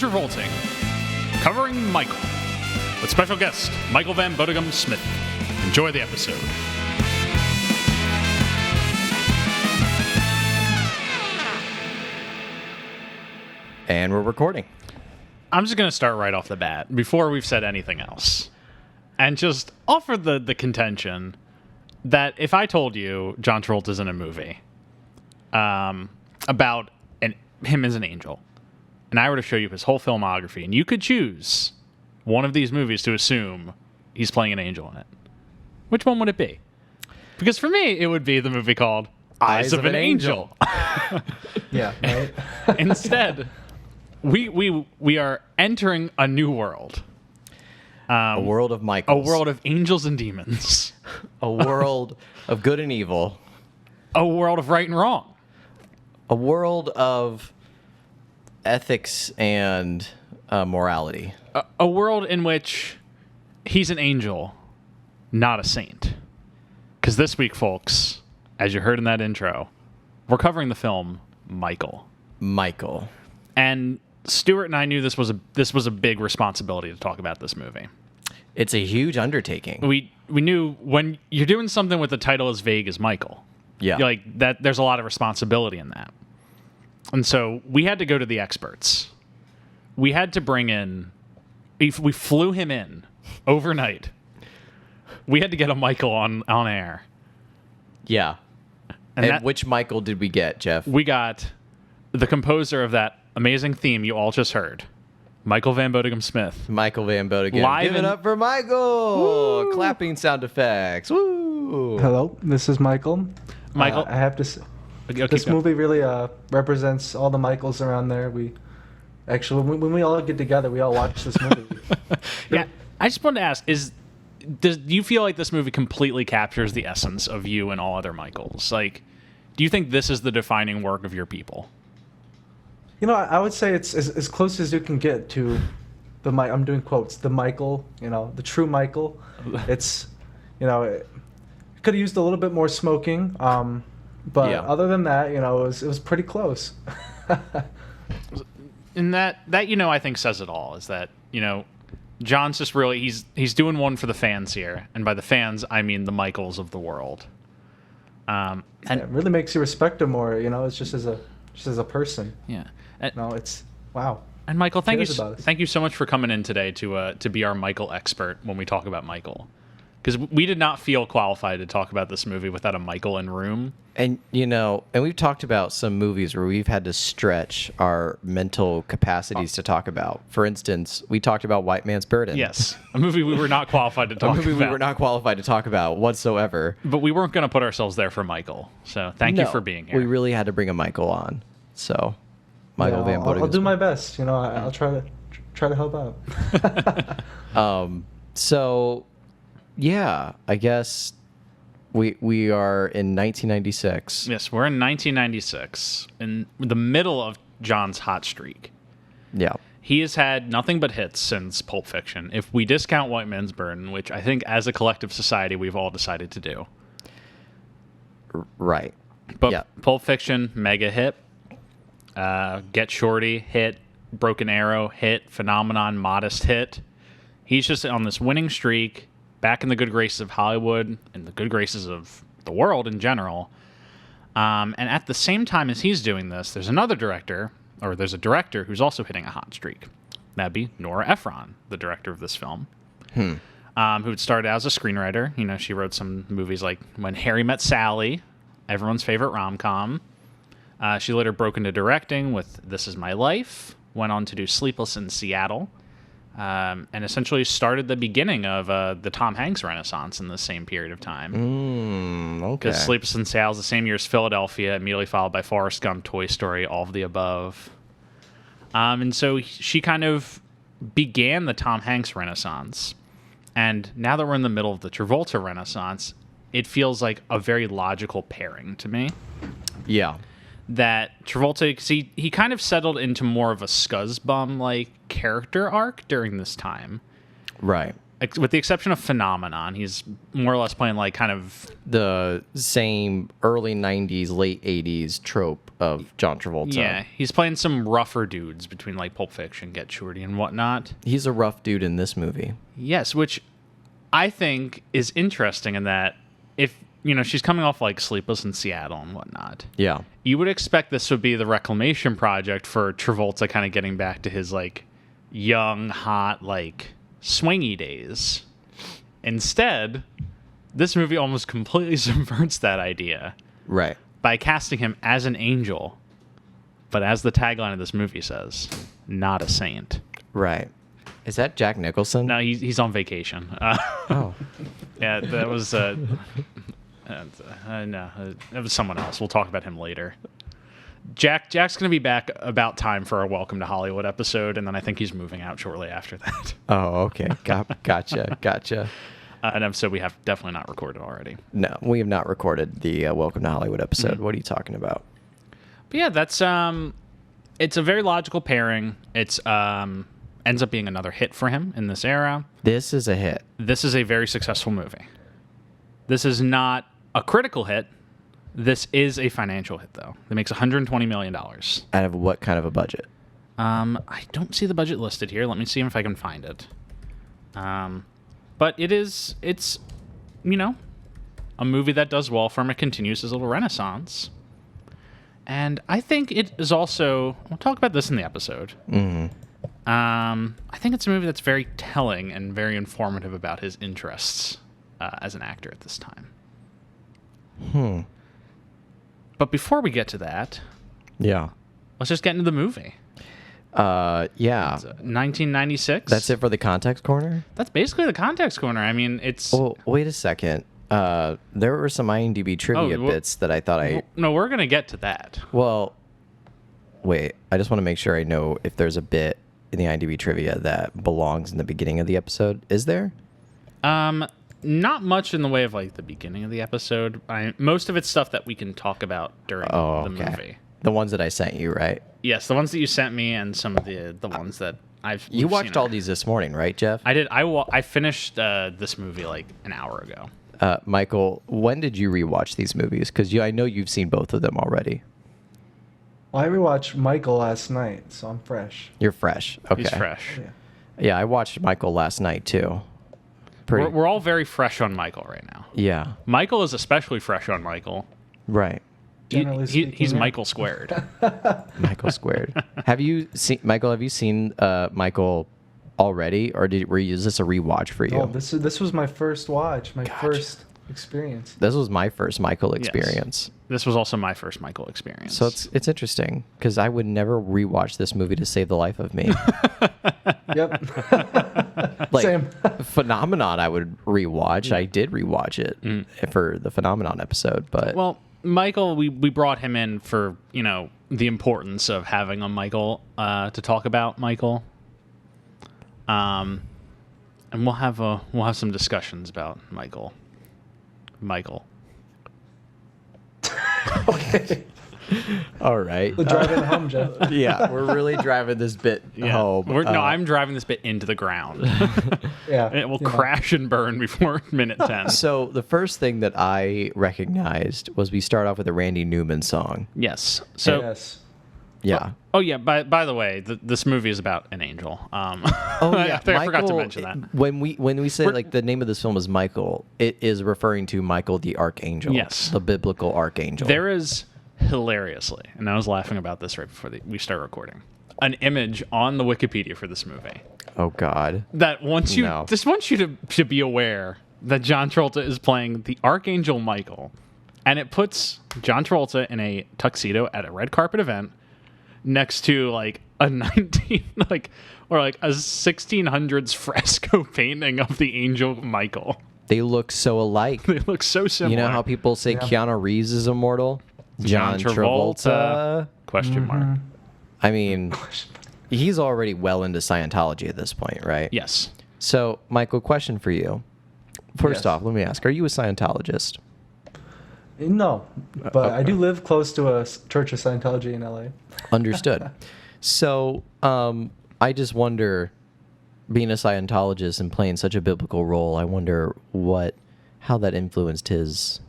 Travolting, covering Michael, with special guest Michael Van Bodegom Smith. Enjoy the episode. And we're recording. I'm just going to start right off the bat, before we've said anything else, and just offer the contention that if I told you John Travolta's in a movie about him as an angel, and I were to show you his whole filmography, and you could choose one of these movies to assume he's playing an angel in it, which one would it be? Because for me, it would be the movie called Eyes of an Angel. Yeah, right? Instead, we are entering a new world. A world of Michaels. A world of angels and demons. A world of good and evil. A world of right and wrong. A world of ethics and morality. A world in which he's an angel, not a saint. Because this week, folks, as you heard in that intro, we're covering the film Michael. And Stuart and I knew this was a big responsibility to talk about this movie. It's a huge undertaking. We knew when you're doing something with the title as vague as Michael, like that, there's a lot of responsibility in that. And so we had to go to the experts. We had to bring in, we flew him in overnight. We had to get a Michael on air. Yeah. And which Michael did we get, Jeff? We got the composer of that amazing theme you all just heard, Michael Van Bodegom Smith. Michael Van Bodegom. Live Give it up for Michael! Woo! Clapping sound effects. Woo! Hello, this is Michael. Michael, I have to say, okay, this movie really represents all the Michaels around there. We actually, when we all get together, we all watch this movie. Yeah, I just wanted to ask: do you feel like this movie completely captures the essence of you and all other Michaels? Like, do you think this is the defining work of your people? You know, I would say it's as close as you can get to the I'm doing quotes, the Michael, the true Michael. It's, it could have used a little bit more smoking, but other than that, it was pretty close. And that I think says it all, is that, John's just really, he's doing one for the fans here, and by the fans, I mean the Michaels of the world. And it really makes you respect him more, it's just as a person. Yeah. It's wow. And Michael, thank you so much for coming in today to be our Michael expert when we talk about Michael, because we did not feel qualified to talk about this movie without a Michael in room. And and we've talked about some movies where we've had to stretch our mental capacities to talk about. For instance, we talked about White Man's Burden. Yes, a movie we were not qualified to talk about. We were not qualified to talk about whatsoever. But we weren't going to put ourselves there for Michael. So thank you for being here. We really had to bring a Michael on. So, Michael Van Bodegom. I'll do my best. I'll try to help out. So, yeah, I guess we are in 1996. Yes, we're in 1996, in the middle of John's hot streak. Yeah. He has had nothing but hits since Pulp Fiction, if we discount White Man's Burden, which I think as a collective society we've all decided to do. Right. But Pulp Fiction, mega hit. Get Shorty, hit. Broken Arrow, hit. Phenomenon, modest hit. He's just on this winning streak, back in the good graces of Hollywood and the good graces of the world in general. And at the same time as he's doing this, there's a director who's also hitting a hot streak. That'd be Nora Ephron, the director of this film, who had started as a screenwriter. She wrote some movies like When Harry Met Sally, everyone's favorite rom-com. She later broke into directing with This Is My Life, went on to do Sleepless in Seattle, and essentially started the beginning of the Tom Hanks renaissance in the same period of time. Okay. Because Sleepless in Seattle is the same year as Philadelphia, immediately followed by Forrest Gump, Toy Story, all of the above. And so she kind of began the Tom Hanks renaissance. And now that we're in the middle of the Travolta renaissance, it feels like a very logical pairing to me. Yeah. That Travolta, cause he kind of settled into more of a scuzzbum-like character arc during this time. Right. with the exception of Phenomenon, he's more or less playing like kind of The same early 90s, late 80s trope of John Travolta. yeah. He's playing some rougher dudes between like Pulp Fiction, Get Shorty, and whatnot. He's a rough dude in this movie. Yes, which I think is interesting in that if she's coming off like Sleepless in Seattle and whatnot. Yeah. You would expect this would be the reclamation project for Travolta, kind of getting back to his like young, hot, like swingy days. Instead, this movie almost completely subverts that idea Right. by casting him as an angel, but as the tagline of this movie says, not a saint. Right. Is that Jack Nicholson? No, he's on vacation. Oh. Yeah, that was no, it was someone else. We'll talk about him later. Jack's going to be back about time for our Welcome to Hollywood episode, and then I think he's moving out shortly after that. Oh, okay. Gotcha. An episode we have definitely not recorded already. No, we have not recorded the Welcome to Hollywood episode. Mm-hmm. What are you talking about? But yeah, that's it's a very logical pairing. It's ends up being another hit for him in this era. This is a hit. This is a very successful movie. This is not a critical hit. This is a financial hit, though. It makes $120 million. Out of what kind of a budget? I don't see the budget listed here. Let me see if I can find it. But it's a movie that does well for him. It continues his little renaissance. And I think it is also, we'll talk about this in the episode. Mm-hmm. I think it's a movie that's very telling and very informative about his interests as an actor at this time. But before we get to that, Yeah. let's just get into the movie. Yeah. It's 1996. That's it for the context corner? That's basically the context corner. I mean, it's... Oh, wait a second. There were some IMDb trivia bits that I thought No, we're going to get to that. Well, wait. I just want to make sure I know if there's a bit in the IMDb trivia that belongs in the beginning of the episode. Is there? Not much in the way of, like, the beginning of the episode. Most of it's stuff that we can talk about during the movie. The ones that I sent you, right? Yes, the ones that you sent me and some of the ones that You watched all these this morning, right, Jeff? I did. I finished this movie like an hour ago. Michael, when did you rewatch these movies? Because I know you've seen both of them already. Well, I rewatched Michael last night, so I'm fresh. You're fresh. Okay. He's fresh. Yeah. Yeah, I watched Michael last night, too. We're all very fresh on Michael right now. Yeah. Michael is especially fresh on Michael. Right. Generally speaking, He's yeah. Michael squared. Michael squared. Have you seen Michael already, or is this a rewatch for you? Oh, this was my first watch, my first experience. This was my first Michael experience. This was also my first Michael experience. So it's interesting because I would never rewatch this movie to save the life of me. Yep. Like, Same. Phenomenon, I would rewatch. I did rewatch it for the Phenomenon episode, but Well, Michael, we brought him in for, the importance of having a Michael to talk about Michael. And we'll have some discussions about Michael. Okay. all right. We'll drive it home, Jeff. Yeah, we're really driving this bit home. I'm driving this bit into the ground. Yeah. It will crash and burn before minute 10. So the first thing that I recognized was we start off with a Randy Newman song. Yes. So. Yes. Yeah. Oh yeah. By the way, this movie is about an angel. Oh yeah, I forgot to mention that. When we say like the name of this film is Michael, it is referring to Michael the Archangel. Yes. The biblical archangel. There is hilariously, and I was laughing about this right before we start recording, an image on the Wikipedia for this movie Oh God. that wants you to be aware that John Travolta is playing the Archangel Michael, and it puts John Travolta in a tuxedo at a red carpet event next to like a 1600s fresco painting of the angel Michael. They look so alike. They look so similar. You know how people say Keanu Reeves is immortal? John Travolta. Question mark. I mean, he's already well into Scientology at this point, right? Yes. So, Michael, question for you. First Yes. off, let me ask, are you a Scientologist? No, but I do live close to a Church of Scientology in LA. Understood. So, I just wonder, being a Scientologist and playing such a biblical role, I wonder how that influenced his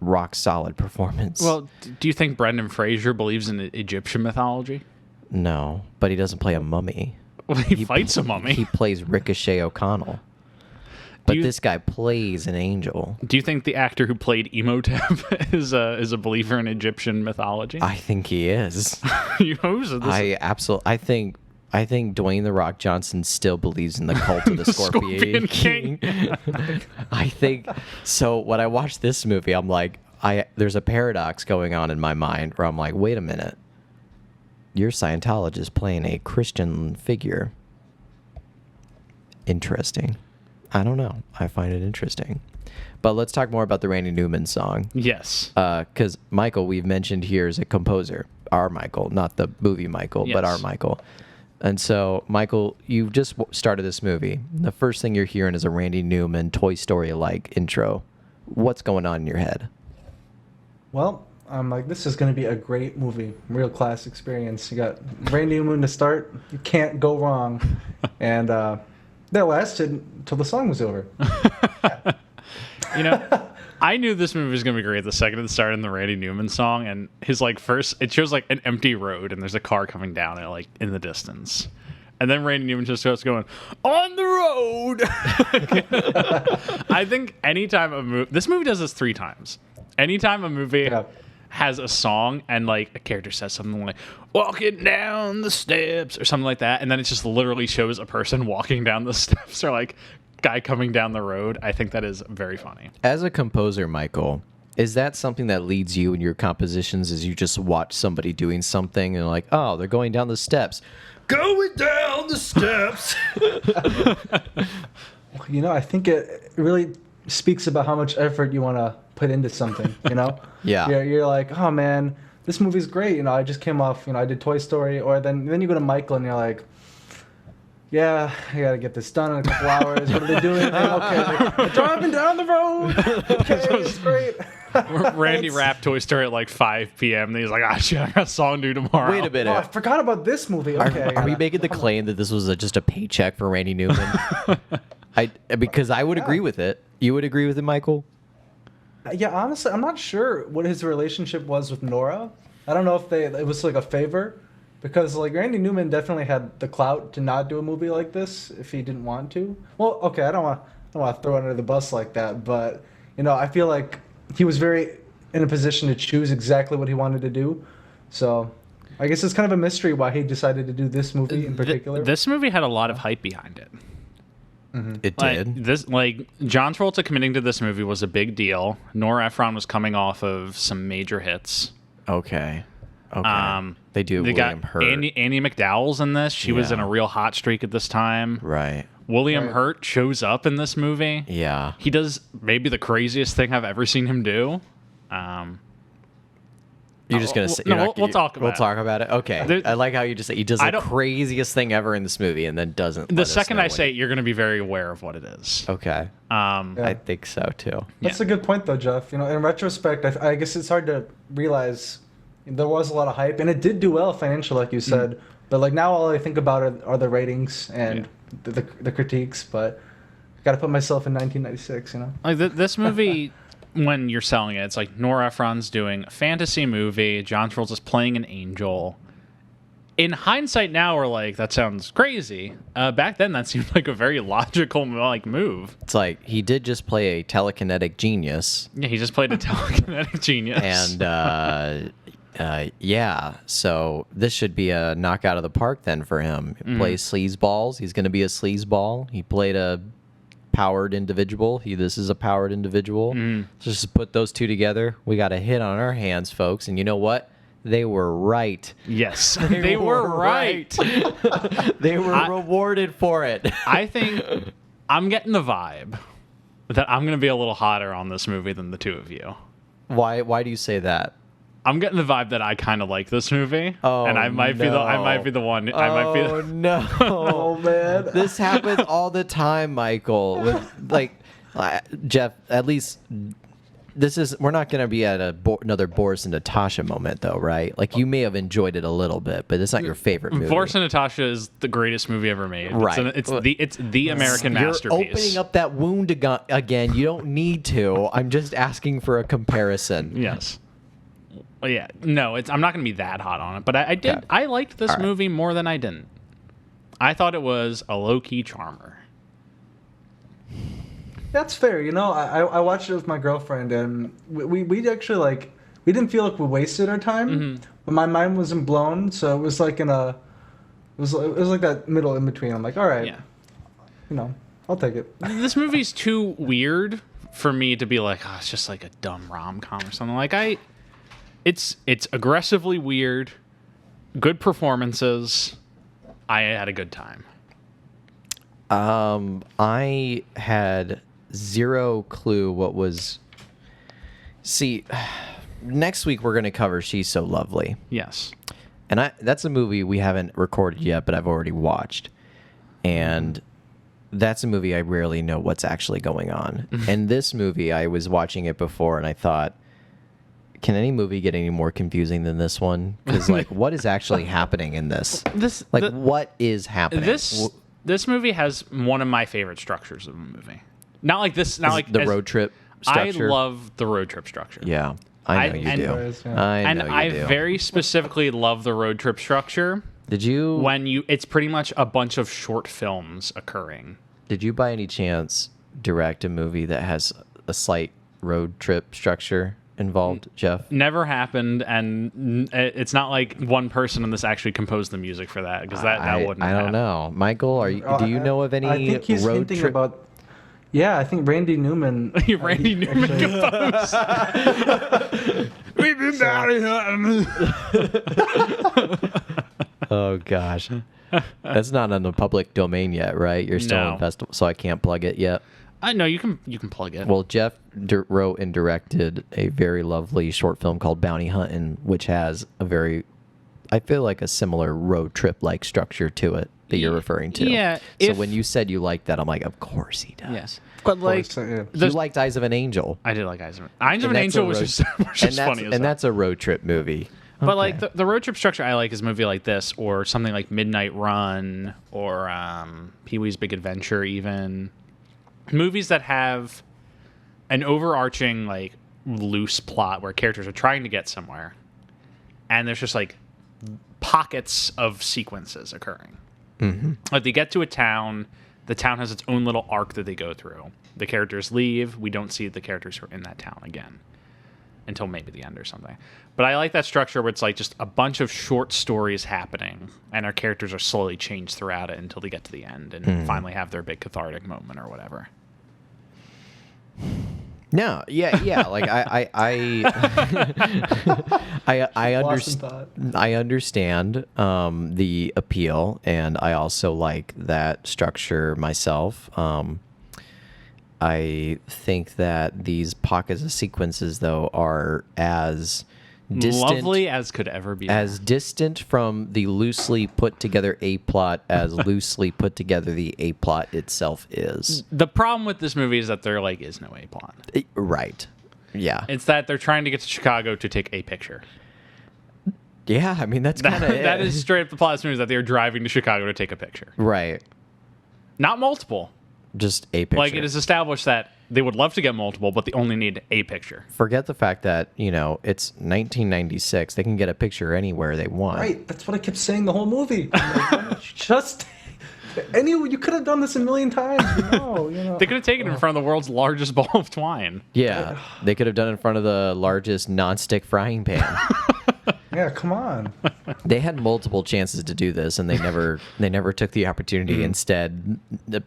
rock solid performance. Well, do you think Brendan Fraser believes in Egyptian mythology? No, but he doesn't play a mummy. Well, he fights a mummy. He plays Ricochet O'Connell. But this guy plays an angel. Do you think the actor who played Emotep is a believer in Egyptian mythology? I think he is. You hope so. I think Dwayne The Rock Johnson still believes in the cult of the Scorpion King. I think so. When I watched this movie, I'm like, there's a paradox going on in my mind where I'm like, wait a minute, you're Scientologist playing a Christian figure. Interesting. I don't know. I find it interesting. But let's talk more about the Randy Newman song. Yes. Because Michael, we've mentioned here, is a composer. Our Michael, not the movie Michael, but our Michael. And so, Michael, you've just started this movie. The first thing you're hearing is a Randy Newman Toy Story-like intro. What's going on in your head? Well, I'm like, this is going to be a great movie. Real class experience. You got Randy Newman to start. You can't go wrong. And that lasted until the song was over. You know, I knew this movie was going to be great the second it started in the Randy Newman song, and his it shows like an empty road and there's a car coming down it like in the distance. And then Randy Newman just starts going, on the road. I think anytime this movie does this 3 times. Anytime a movie has a song and like a character says something like walking down the steps or something like that, and then it just literally shows a person walking down the steps or like guy coming down the road, I think that is very funny. As a composer, Michael, is that something that leads you in your compositions? Is you just watch somebody doing something and like, oh, they're going down the steps. Going down the steps. You know, I think it really speaks about how much effort you want to put into something, you know? Yeah. You're like, oh man, this movie's great. You know, I just came off, I did Toy Story, or then you go to Michael and you're like, yeah, I gotta get this done in a couple hours. What are they doing? Okay, they're driving down the road. Okay, it's great. Randy rapped Toy Story at like 5 p.m. And he's like, shit, I got a song due tomorrow. Wait a minute. Oh, I forgot about this movie. Okay. Are we making the claim that this was just a paycheck for Randy Newman? Because I would agree with it. You would agree with it, Michael? Yeah, honestly, I'm not sure what his relationship was with Nora. I don't know if it was like a favor. Because like Randy Newman definitely had the clout to not do a movie like this if he didn't want to. Well, okay, I don't want to throw it under the bus like that, but I feel like he was very in a position to choose exactly what he wanted to do. So I guess it's kind of a mystery why he decided to do this movie in particular. This movie had a lot of hype behind it. Mm-hmm. It did. John Travolta committing to this movie was a big deal. Nora Ephron was coming off of some major hits. Okay. They do. They William got Hurt. Annie McDowell's in this. She was in a real hot streak at this time. Right. William Hurt shows up in this movie. Yeah. He does maybe the craziest thing I've ever seen him do. You're just gonna say we'll talk about it. We'll talk about it. Okay. I like how you just say he does the craziest thing ever in this movie and then doesn't. The second I say it, you're gonna be very aware of what it is. Okay. I think so too. That's a good point though, Jeff. In retrospect, I guess it's hard to realize there was a lot of hype and it did do well financially, like you said. But like now, all I think about are the ratings and the critiques. But I got to put myself in 1996. Like this movie. When you're selling it, it's like Nora Ephron's doing a fantasy movie. John Travolta's playing an angel. In hindsight, now we're like, that sounds crazy. Back then, that seemed like a very logical move. It's like he did just play a telekinetic genius. Yeah, he just played a telekinetic genius. And so this should be a knockout of the park then for him. He plays sleazeballs. He's going to be a sleazeball. He played a powered individual. This is a powered individual. Just put those two together. We got a hit on our hands, folks. And you know what? They were right. Yes, they were right. They were rewarded for it. I think I'm getting the vibe that I'm going to be a little hotter on this movie than the two of you. Why do you say that? I'm getting the vibe that I kind of like this movie, and I might be the one. No, oh man, this happens all the time, Michael. With Jeff, at least we're not going to be at another Boris and Natasha moment, though, right? Like, you may have enjoyed it a little bit, but it's not your favorite movie. Boris and Natasha is the greatest movie ever made. Right. It's the American You're masterpiece. opening up that wound again. You don't need to. I'm just asking for a comparison. Yes. Well, yeah. No, I'm not going to be that hot on it, but I did. Okay. I liked this movie more than I didn't. I thought it was a low-key charmer. That's fair. You know, I watched it with my girlfriend, and we actually like we didn't feel like we wasted our time, but my mind wasn't blown, so it was like it was like that middle in between. I'm like, all right, Yeah. you know, I'll take it. This movie's too weird for me to be like, oh, it's just like a dumb rom-com or something. Like it's aggressively weird, good performances. I had a good time. I had zero clue what was. See, next week we're going to cover She's So Lovely. Yes. And that's a movie we haven't recorded yet, but I've already watched. And that's a movie I rarely know what's actually going on. And this movie, I was watching it before, and I thought, can any movie get any more confusing than this one? Because, like, what is actually happening in this? What is happening? This movie has one of my favorite structures of a movie. Not like this. Not like the road trip structure. I love the road trip structure. Yeah, I know you do. I know you do. I very specifically love the road trip structure. Did you? It's pretty much a bunch of short films occurring. Did you, by any chance, direct a movie that has a slight road trip structure involved, Jeff? Never happened, and it's not like one person in this actually composed the music for that, because that wouldn't. I don't happen. know, Michael. Do you know of any I think he's road hinting trip? about. Yeah, I think Randy Newman. Randy Newman composed. We've been bounty hunting. Oh gosh, that's not on the public domain yet, right? You're still in festival, so I can't plug it yet. I know you can plug it. Well, Jeff wrote and directed a very lovely short film called Bounty Hunting, which has I feel like a similar road trip like structure to it that you're referring to. Yeah. So when you said you liked that, I'm like, of course he does. Yes. But like, Yeah. You liked Eyes of an Angel. I did like Eyes of an Angel, which is funny. And that's a road trip movie. But like the road trip structure I like is a movie like this, or something like Midnight Run, or Pee-wee's Big Adventure, even movies that have an overarching like loose plot where characters are trying to get somewhere, and there's just like pockets of sequences occurring. Mm-hmm. Like they get to a town, the town has its own little arc that they go through. The characters leave, we don't see the characters who are in that town again until maybe the end or something. But I like that structure where it's like just a bunch of short stories happening, and our characters are slowly changed throughout it until they get to the end and finally have their big cathartic moment or whatever. No, yeah. Like I understand the appeal, and I also like that structure myself. I think that these pockets of sequences, though, are as distant, lovely as could ever be. as distant from the loosely put together A plot as loosely put together the A plot itself is. The problem with this movie is that there like is no A plot. Right. Yeah. It's that they're trying to get to Chicago to take a picture. Yeah, I mean that's kind of That is straight up the plot of this movie, is that they're driving to Chicago to take a picture. right. Not multiple. Just a picture. Like it is established that they would love to get multiple, but they only need a picture. Forget the fact that, it's 1996. They can get a picture anywhere they want. Right, that's what I kept saying the whole movie. I'm like, why don't you just you could have done this a million times. They could have taken it in front of the world's largest ball of twine. Yeah, they could have done it in front of the largest nonstick frying pan. Yeah, come on. They had multiple chances to do this, and they never took the opportunity. Instead,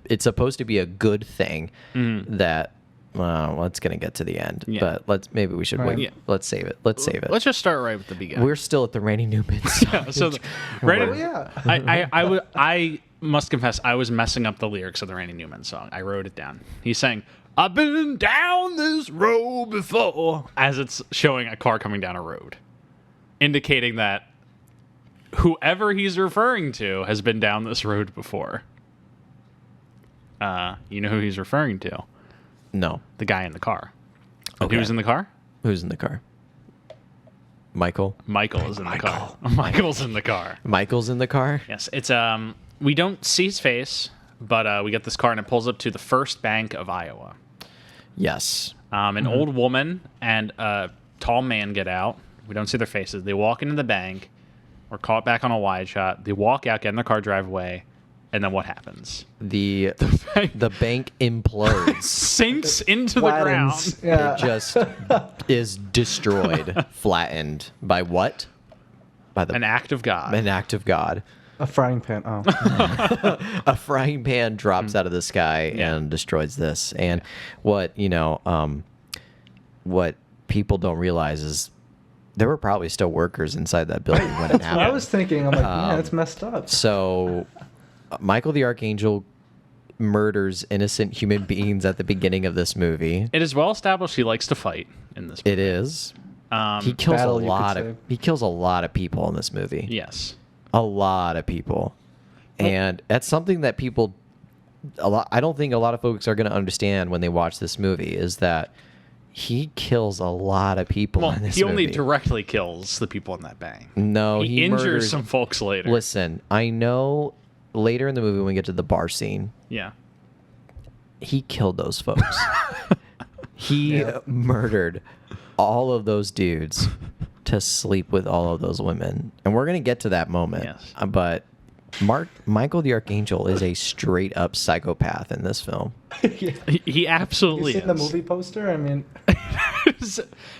it's supposed to be a good thing that. Well, it's gonna get to the end, but maybe we should wait. Yeah. Let's save it. Let's Let's just start right with the beginning. We're still at the Randy Newman song. I must confess, I was messing up the lyrics of the Randy Newman song. I wrote it down. He's saying, "I've been down this road before," as it's showing a car coming down a road, indicating that whoever he's referring to has been down this road before. You know who he's referring to? No. The guy in the car. And who's in the car? Who's in the car? Michael. Michael is in the car. Michael's in the car. Michael's in the car. Yes, it's we don't see his face, but we get this car and it pulls up to the First Bank of Iowa. Yes. An old woman and a tall man get out. We don't see their faces. They walk into the bank. We're caught back on a wide shot. They walk out, get in their car, drive away, and then what happens? The bank implodes. Sinks into the ground. Flattens. Yeah. It just is destroyed, flattened by what? By An act of God. an act of God. A frying pan. Oh. A frying pan drops out of the sky Yeah. and destroys this. And what what people don't realize is there were probably still workers inside that building when it I happened. was thinking, I'm like, man, that's messed up. So, Michael the Archangel murders innocent human beings at the beginning of this movie. It is well established he likes to fight in this movie. It is. He kills Battle, you could say. he kills a lot of people in this movie. Yes. A lot of people. And that's something that people I don't think a lot of folks are going to understand when they watch this movie is that he kills a lot of people Well, in this he movie. only directly kills the people in that bank. No, He he injures murders some folks later. Listen, I know later in the movie when we get to the bar scene, Yeah. he killed those folks. He murdered all of those dudes to sleep with all of those women. And we're going to get to that moment. Yes. But Michael the Archangel is a straight up psychopath in this film. Yeah. He absolutely You is. seen the movie poster? I mean,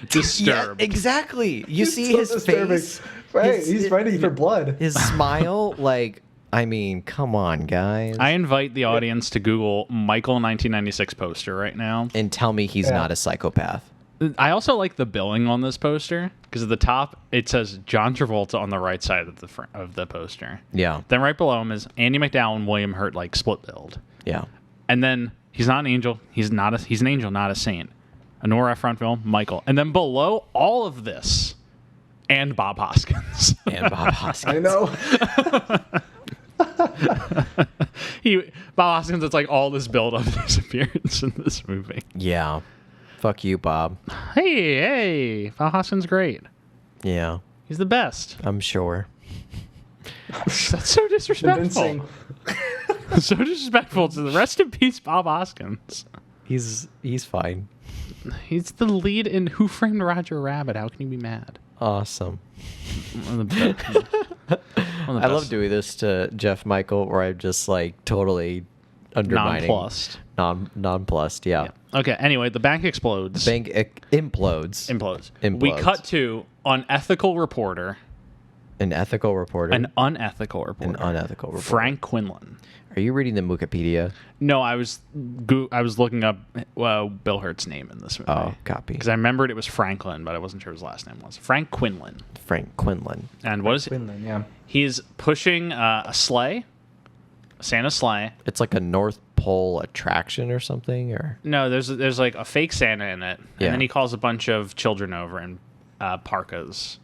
Disturbed. Yeah, exactly. You it's see so his disturbing. face. Right, his- he's ready for blood. His smile, like, I mean, come on, guys. I invite the audience to Google Michael 1996 poster right now. And tell me he's Yeah. not a psychopath. I also like the billing on this poster because at the top it says John Travolta on the right side of the poster. Yeah. Then right below him is Andy McDowell and William Hurt, like split build. Yeah. And then he's not an angel. He's an angel, not a saint. A Nora Ephron film, Michael. And then below all of this, and Bob Hoskins. And Bob Hoskins. I know. Bob Hoskins, it's like all this build up to his appearance in this movie. Yeah. Fuck you, Bob. Hey, Bob Hoskins, great. Yeah. He's the best. I'm sure. That's so disrespectful. Convincing. So disrespectful to the rest in peace, Bob Hoskins. He's fine. He's the lead in Who Framed Roger Rabbit. How can you be mad? Awesome. One of the best. I love doing this to Jeff Michael where I'm just like totally undermining. Nonplussed. Nonplussed, yeah. Yeah. Okay, anyway, the bank explodes. Bank implodes. Implodes. Implodes. We cut to unethical reporter. An ethical reporter. An unethical reporter. An unethical reporter. Frank Quinlan. Are you reading the Wikipedia? No, I was looking up Bill Hurt's name in this movie. Oh, copy. Because I remembered it was Franklin, but I wasn't sure his last name was. Frank Quinlan. Frank Quinlan. And what is it? Quinlan, yeah. He's pushing a sleigh, a Santa sleigh. It's like a North Pole attraction or something, or No, there's like a fake Santa in it, and Yeah. then he calls a bunch of children over in parkas,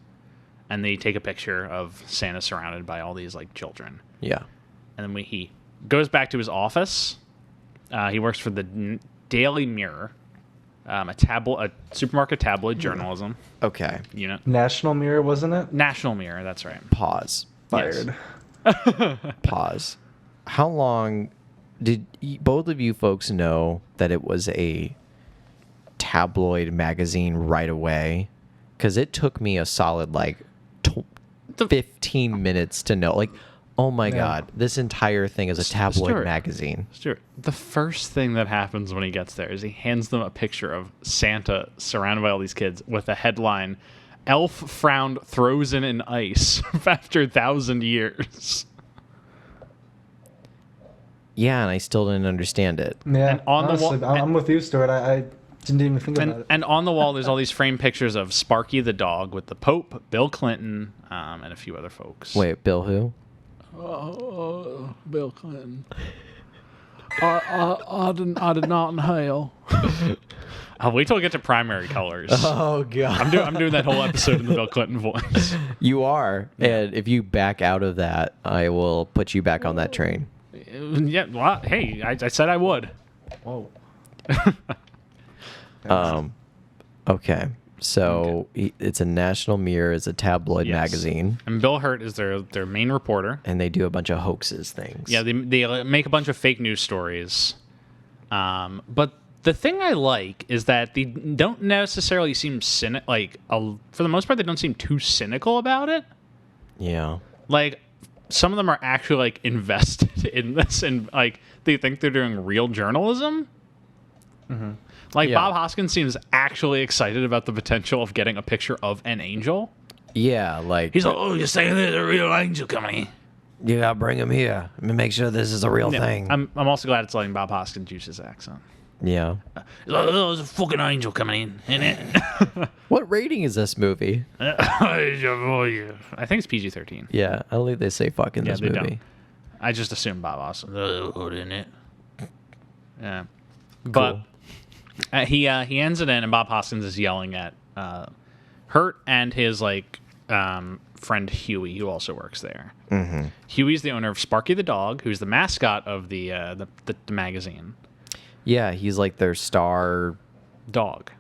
and they take a picture of Santa surrounded by all these like children. yeah. And then he goes back to his office. He works for the Daily Mirror, a supermarket tabloid journalism Okay. unit. National Mirror, wasn't it? National Mirror, that's right. Pause. Fired. Pause. How long did both of you folks know that it was a tabloid magazine right away? Because it took me a solid like 15 minutes to know. Like, oh my Yeah. God, this entire thing is a tabloid Stuart. magazine. Stuart, the first thing that happens when he gets there is he hands them a picture of Santa surrounded by all these kids with a headline, "Elf found frozen in ice after 1,000 years." Yeah, and I still didn't understand it. Yeah. And on the honestly, wall- I'm with you, Stuart. I didn't even think about it. And on the wall, there's all these framed pictures of Sparky the dog with the Pope, Bill Clinton, and a few other folks. Wait, Bill who? Bill Clinton. I did not inhale. I'll wait till we get to primary colors. Oh God. I'm doing that whole episode in the Bill Clinton voice. You are. And if you back out of that, I will put you back on that train. Yeah, well, hey, I said I would. Whoa. Okay. So it's a National Mirror, it's a tabloid magazine. And Bill Hurt is their main reporter. And they do a bunch of hoaxes things. Yeah, they make a bunch of fake news stories. But the thing I like is that they don't necessarily seem for the most part, they don't seem too cynical about it. Yeah. Like, some of them are actually, like, invested in this, and, like, they think they're doing real journalism. Mm-hmm. Like, Yeah. Bob Hoskins seems actually excited about the potential of getting a picture of an angel. Yeah, like... He's like, oh, you're saying there's a real angel coming in. You gotta bring him here. Make sure this is a real thing. I'm also glad it's letting Bob Hoskins use his accent. Yeah. He's like, oh, there's a fucking angel coming in it? What rating is this movie? I think it's PG-13. Yeah, I don't think they say fuck in this they movie. don't. I just assume Bob Hoskins. In it. Yeah. But he ends it in, and Bob Hoskins is yelling at Hurt and his friend Huey, who also works there. Mm-hmm. Huey's the owner of Sparky the dog, who's the mascot of the magazine. Yeah, he's like their star dog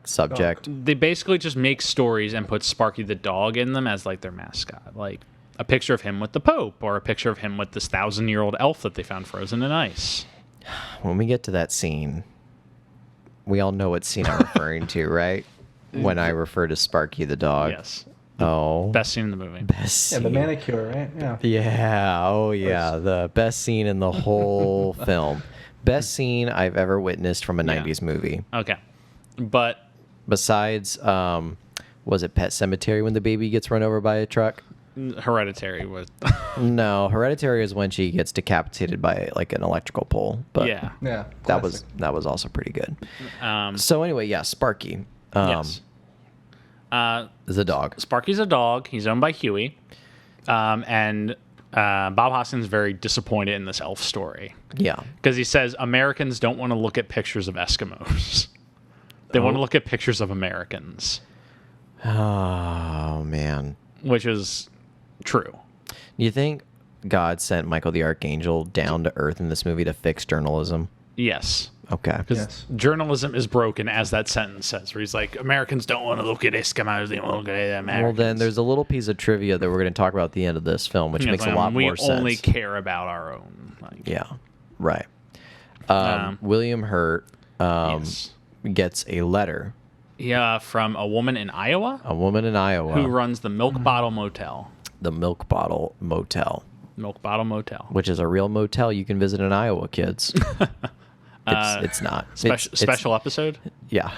subject. They basically just make stories and put Sparky the dog in them as like their mascot, like a picture of him with the Pope or a picture of him with this 1,000-year-old elf that they found frozen in ice. When we get to that scene, we all know what scene I'm referring to, right? When I refer to Sparky the dog. Yes. Oh. Best scene in the movie. Best scene. Yeah, the manicure, right? Yeah. Yeah. Oh, yeah. The best scene in the whole film. Best scene I've ever witnessed from a 90s movie. Okay. But besides, was it Pet Sematary when the baby gets run over by a truck? Hereditary was... No, Hereditary is when she gets decapitated by like an electrical pole. But Yeah. that Classic. was also pretty good. Um, So anyway, yeah, Sparky. yes. Is a dog. Sparky's a dog. He's owned by Huey. And Bob Hoskins is very disappointed in this elf story. Yeah. Because he says Americans don't want to look at pictures of Eskimos. They want to look at pictures of Americans. Oh man. Which is true. You think God sent Michael the Archangel down to Earth in this movie to fix journalism? Yes. Okay. Because journalism is broken, as that sentence says, where he's like, Americans don't want to look at Eskimos, they want to look at Americans. Well, then there's a little piece of trivia that we're going to talk about at the end of this film, which makes a lot more sense. We only care about our own. Yeah, right. William Hurt Yes. gets a letter. Yeah, from a woman in Iowa. A woman in Iowa. Who runs the Milk Bottle Motel. The Milk Bottle Motel. Milk Bottle Motel. Which is a real motel you can visit in Iowa, kids. It's not. Special episode? Yeah.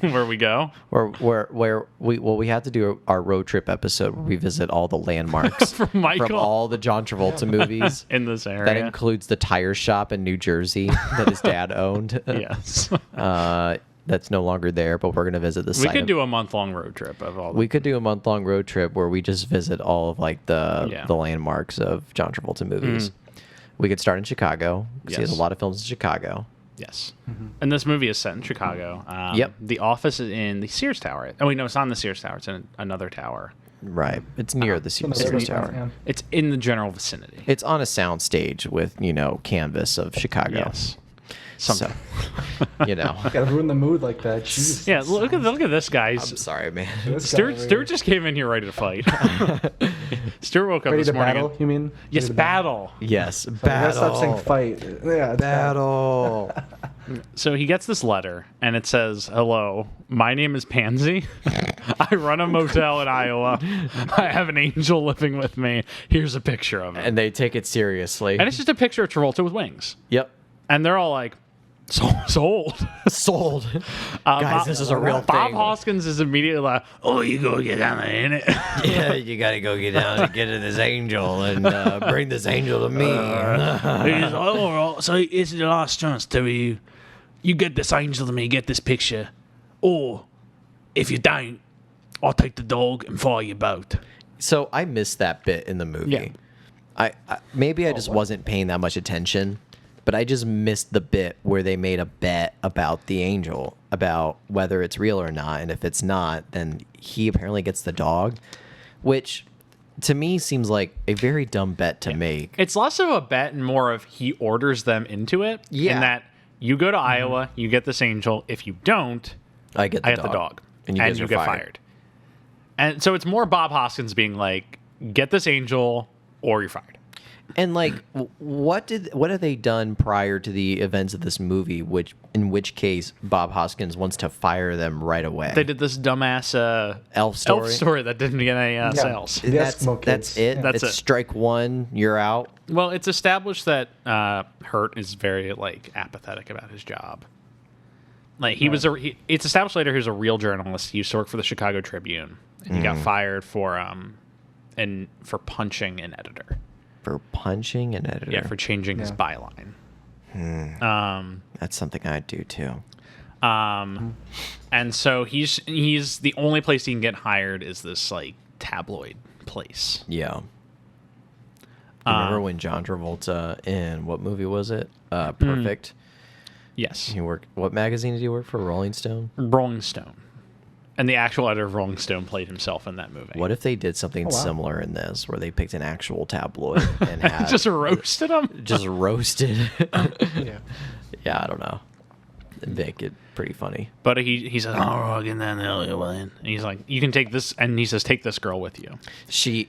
Where we go? Where we have to do our road trip episode where we visit all the landmarks from all the John Travolta movies. In this area. That includes the tire shop in New Jersey that his dad owned. Yes. That's no longer there, but we're going to visit the site. We could do a month-long road trip of all. We could do a month-long road trip where we just visit all of like the landmarks of John Travolta movies. We could start in Chicago because he has a lot of films in Chicago. Yes. And this movie is set in Chicago. Yep. The office is in the Sears Tower. Oh, wait, no, it's not in the Sears Tower. It's in another tower. Right. It's near the Sears Tower. Yeah. It's in the general vicinity. It's on a sound stage with, canvas of Chicago. Yes. So, Gotta ruin the mood like that. Jeez. Yeah, look at this guy. I'm sorry, man. Stuart just came in here ready to fight. Stuart woke up Ready this to morning. battle, you mean? Yes, Ready to battle. Yes, You gotta stop saying battle. fight. Yeah, it's Battle. So he gets this letter, and it says, "Hello, my name is Pansy. I run a motel in Iowa. I have an angel living with me. Here's a picture of it." And they take it seriously. And it's just a picture of Travolta with wings. Yep. And they're all like, sold. Sold. Guys, this is a real Bob thing. Hoskins is immediately like, oh, you go get down there, innit? Yeah, you gotta go get down and get to this angel and bring this angel to me. He's like, all right, so it's the last chance to you get this angel to me, get this picture. Or, if you don't, I'll take the dog and fire your boat. So I missed that bit in the movie. Yeah. I maybe I just wasn't paying that much attention, but I just missed the bit where they made a bet about the angel, about whether it's real or not, and if it's not, then he apparently gets the dog, which to me seems like a very dumb bet to make. It's less of a bet and more of he orders them into it. Yeah. In that you go to Iowa, you get this angel. If you don't, I get the dog. And you guys you are get fired. fired. And so it's more Bob Hoskins being like, get this angel or you're fired. And like, what have they done prior to the events of this movie? In which case, Bob Hoskins wants to fire them right away. They did this dumbass elf story that didn't get any sales. The Eskimo That's kids. it. Yeah. That's it's it. strike one, you're out. Well, it's established that Hurt is very like apathetic about his job. Like it's established later he was a real journalist. He used to work for the Chicago Tribune, and he got fired for punching an editor. For punching an editor. Yeah, for changing his byline. That's something I'd do too. And so he's the only place he can get hired is this like tabloid place. Yeah. Remember when John Travolta in what movie was it? Perfect. Yes. He worked. What magazine did he work for? Rolling Stone. Rolling Stone. And the actual editor of Rolling Stone played himself in that movie. What if they did something wow. similar in this, where they picked an actual tabloid and had just roasted him? just roasted? Yeah. Yeah, I don't know. Make it pretty funny. But he says, "Oh, get that and he's like, "You can take this," and he says, "Take this girl with you."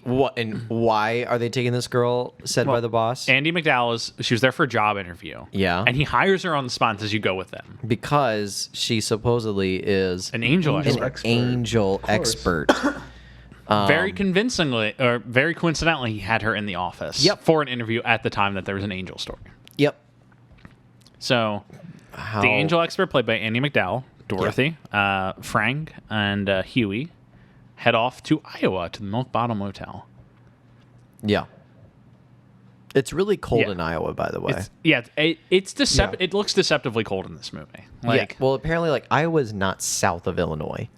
What and why are they taking this girl? Said by the boss. Andy McDowell she was there for a job interview. Yeah. and he hires her on the spot and says, "You go with them." Because she supposedly is An angel Angel expert. angel expert. Very convincingly, or very coincidentally, he had her in the office. Yep. For an interview at the time that there was an angel story. Yep. So, How, the angel expert, played by Andy McDowell, Dorothy, Frank, and Huey, head off to Iowa to the Milk Bottle Motel. Yeah. It's really cold Yeah. in Iowa, by the way. It's Yeah. It looks deceptively cold in this movie. Like, yeah. Well, apparently, like Iowa is not south of Illinois;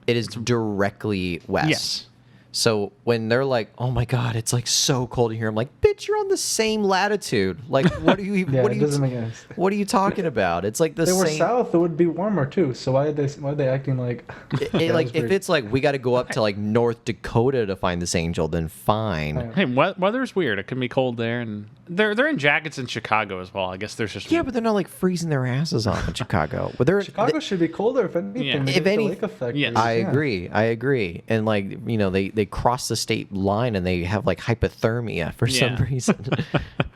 it is directly west. yes. So when they're like, "Oh my God, it's like so cold in here," I'm like, "Bitch, you're on the same latitude. Like, what are you? Yeah, what are it you? doesn't make any sense. What are you talking about? It's like the If they were same." south, it would be warmer too. So why are they acting like? Like if it's like we got to go up to like North Dakota to find this angel, then fine. Hey, weather's weird. It can be cold there, and they're in jackets in Chicago as well. I guess there's just Yeah, but they're not like freezing their asses off in Chicago. But they're Chicago should be colder if anything. Yeah. They If get the any- lake effect. yes. I agree. And like, you know, they cross the state line and they have like hypothermia for some Yeah. reason.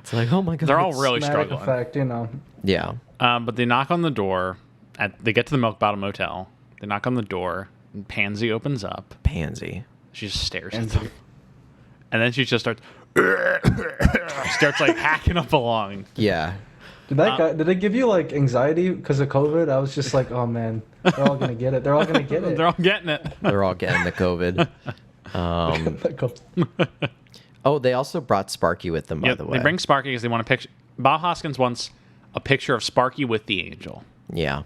It's like, oh my God. they're all it's- really Dramatic struggling. effect, you know. Yeah. But they knock on the door. They get to the Milk Bottle Motel. They knock on the door. And Pansy opens up. Pansy. She just stares at Pansy. them. And then she just starts like hacking up a lung. Yeah. Did that guy? Did it give you like anxiety because of COVID? I was just like, oh man, they're all gonna get it. They're all gonna get it. They're all getting it. They're all getting the COVID. Oh, they also brought Sparky with them, by Yep, the way. they bring Sparky because they want a picture. Bob Hoskins wants a picture of Sparky with the angel. Yeah.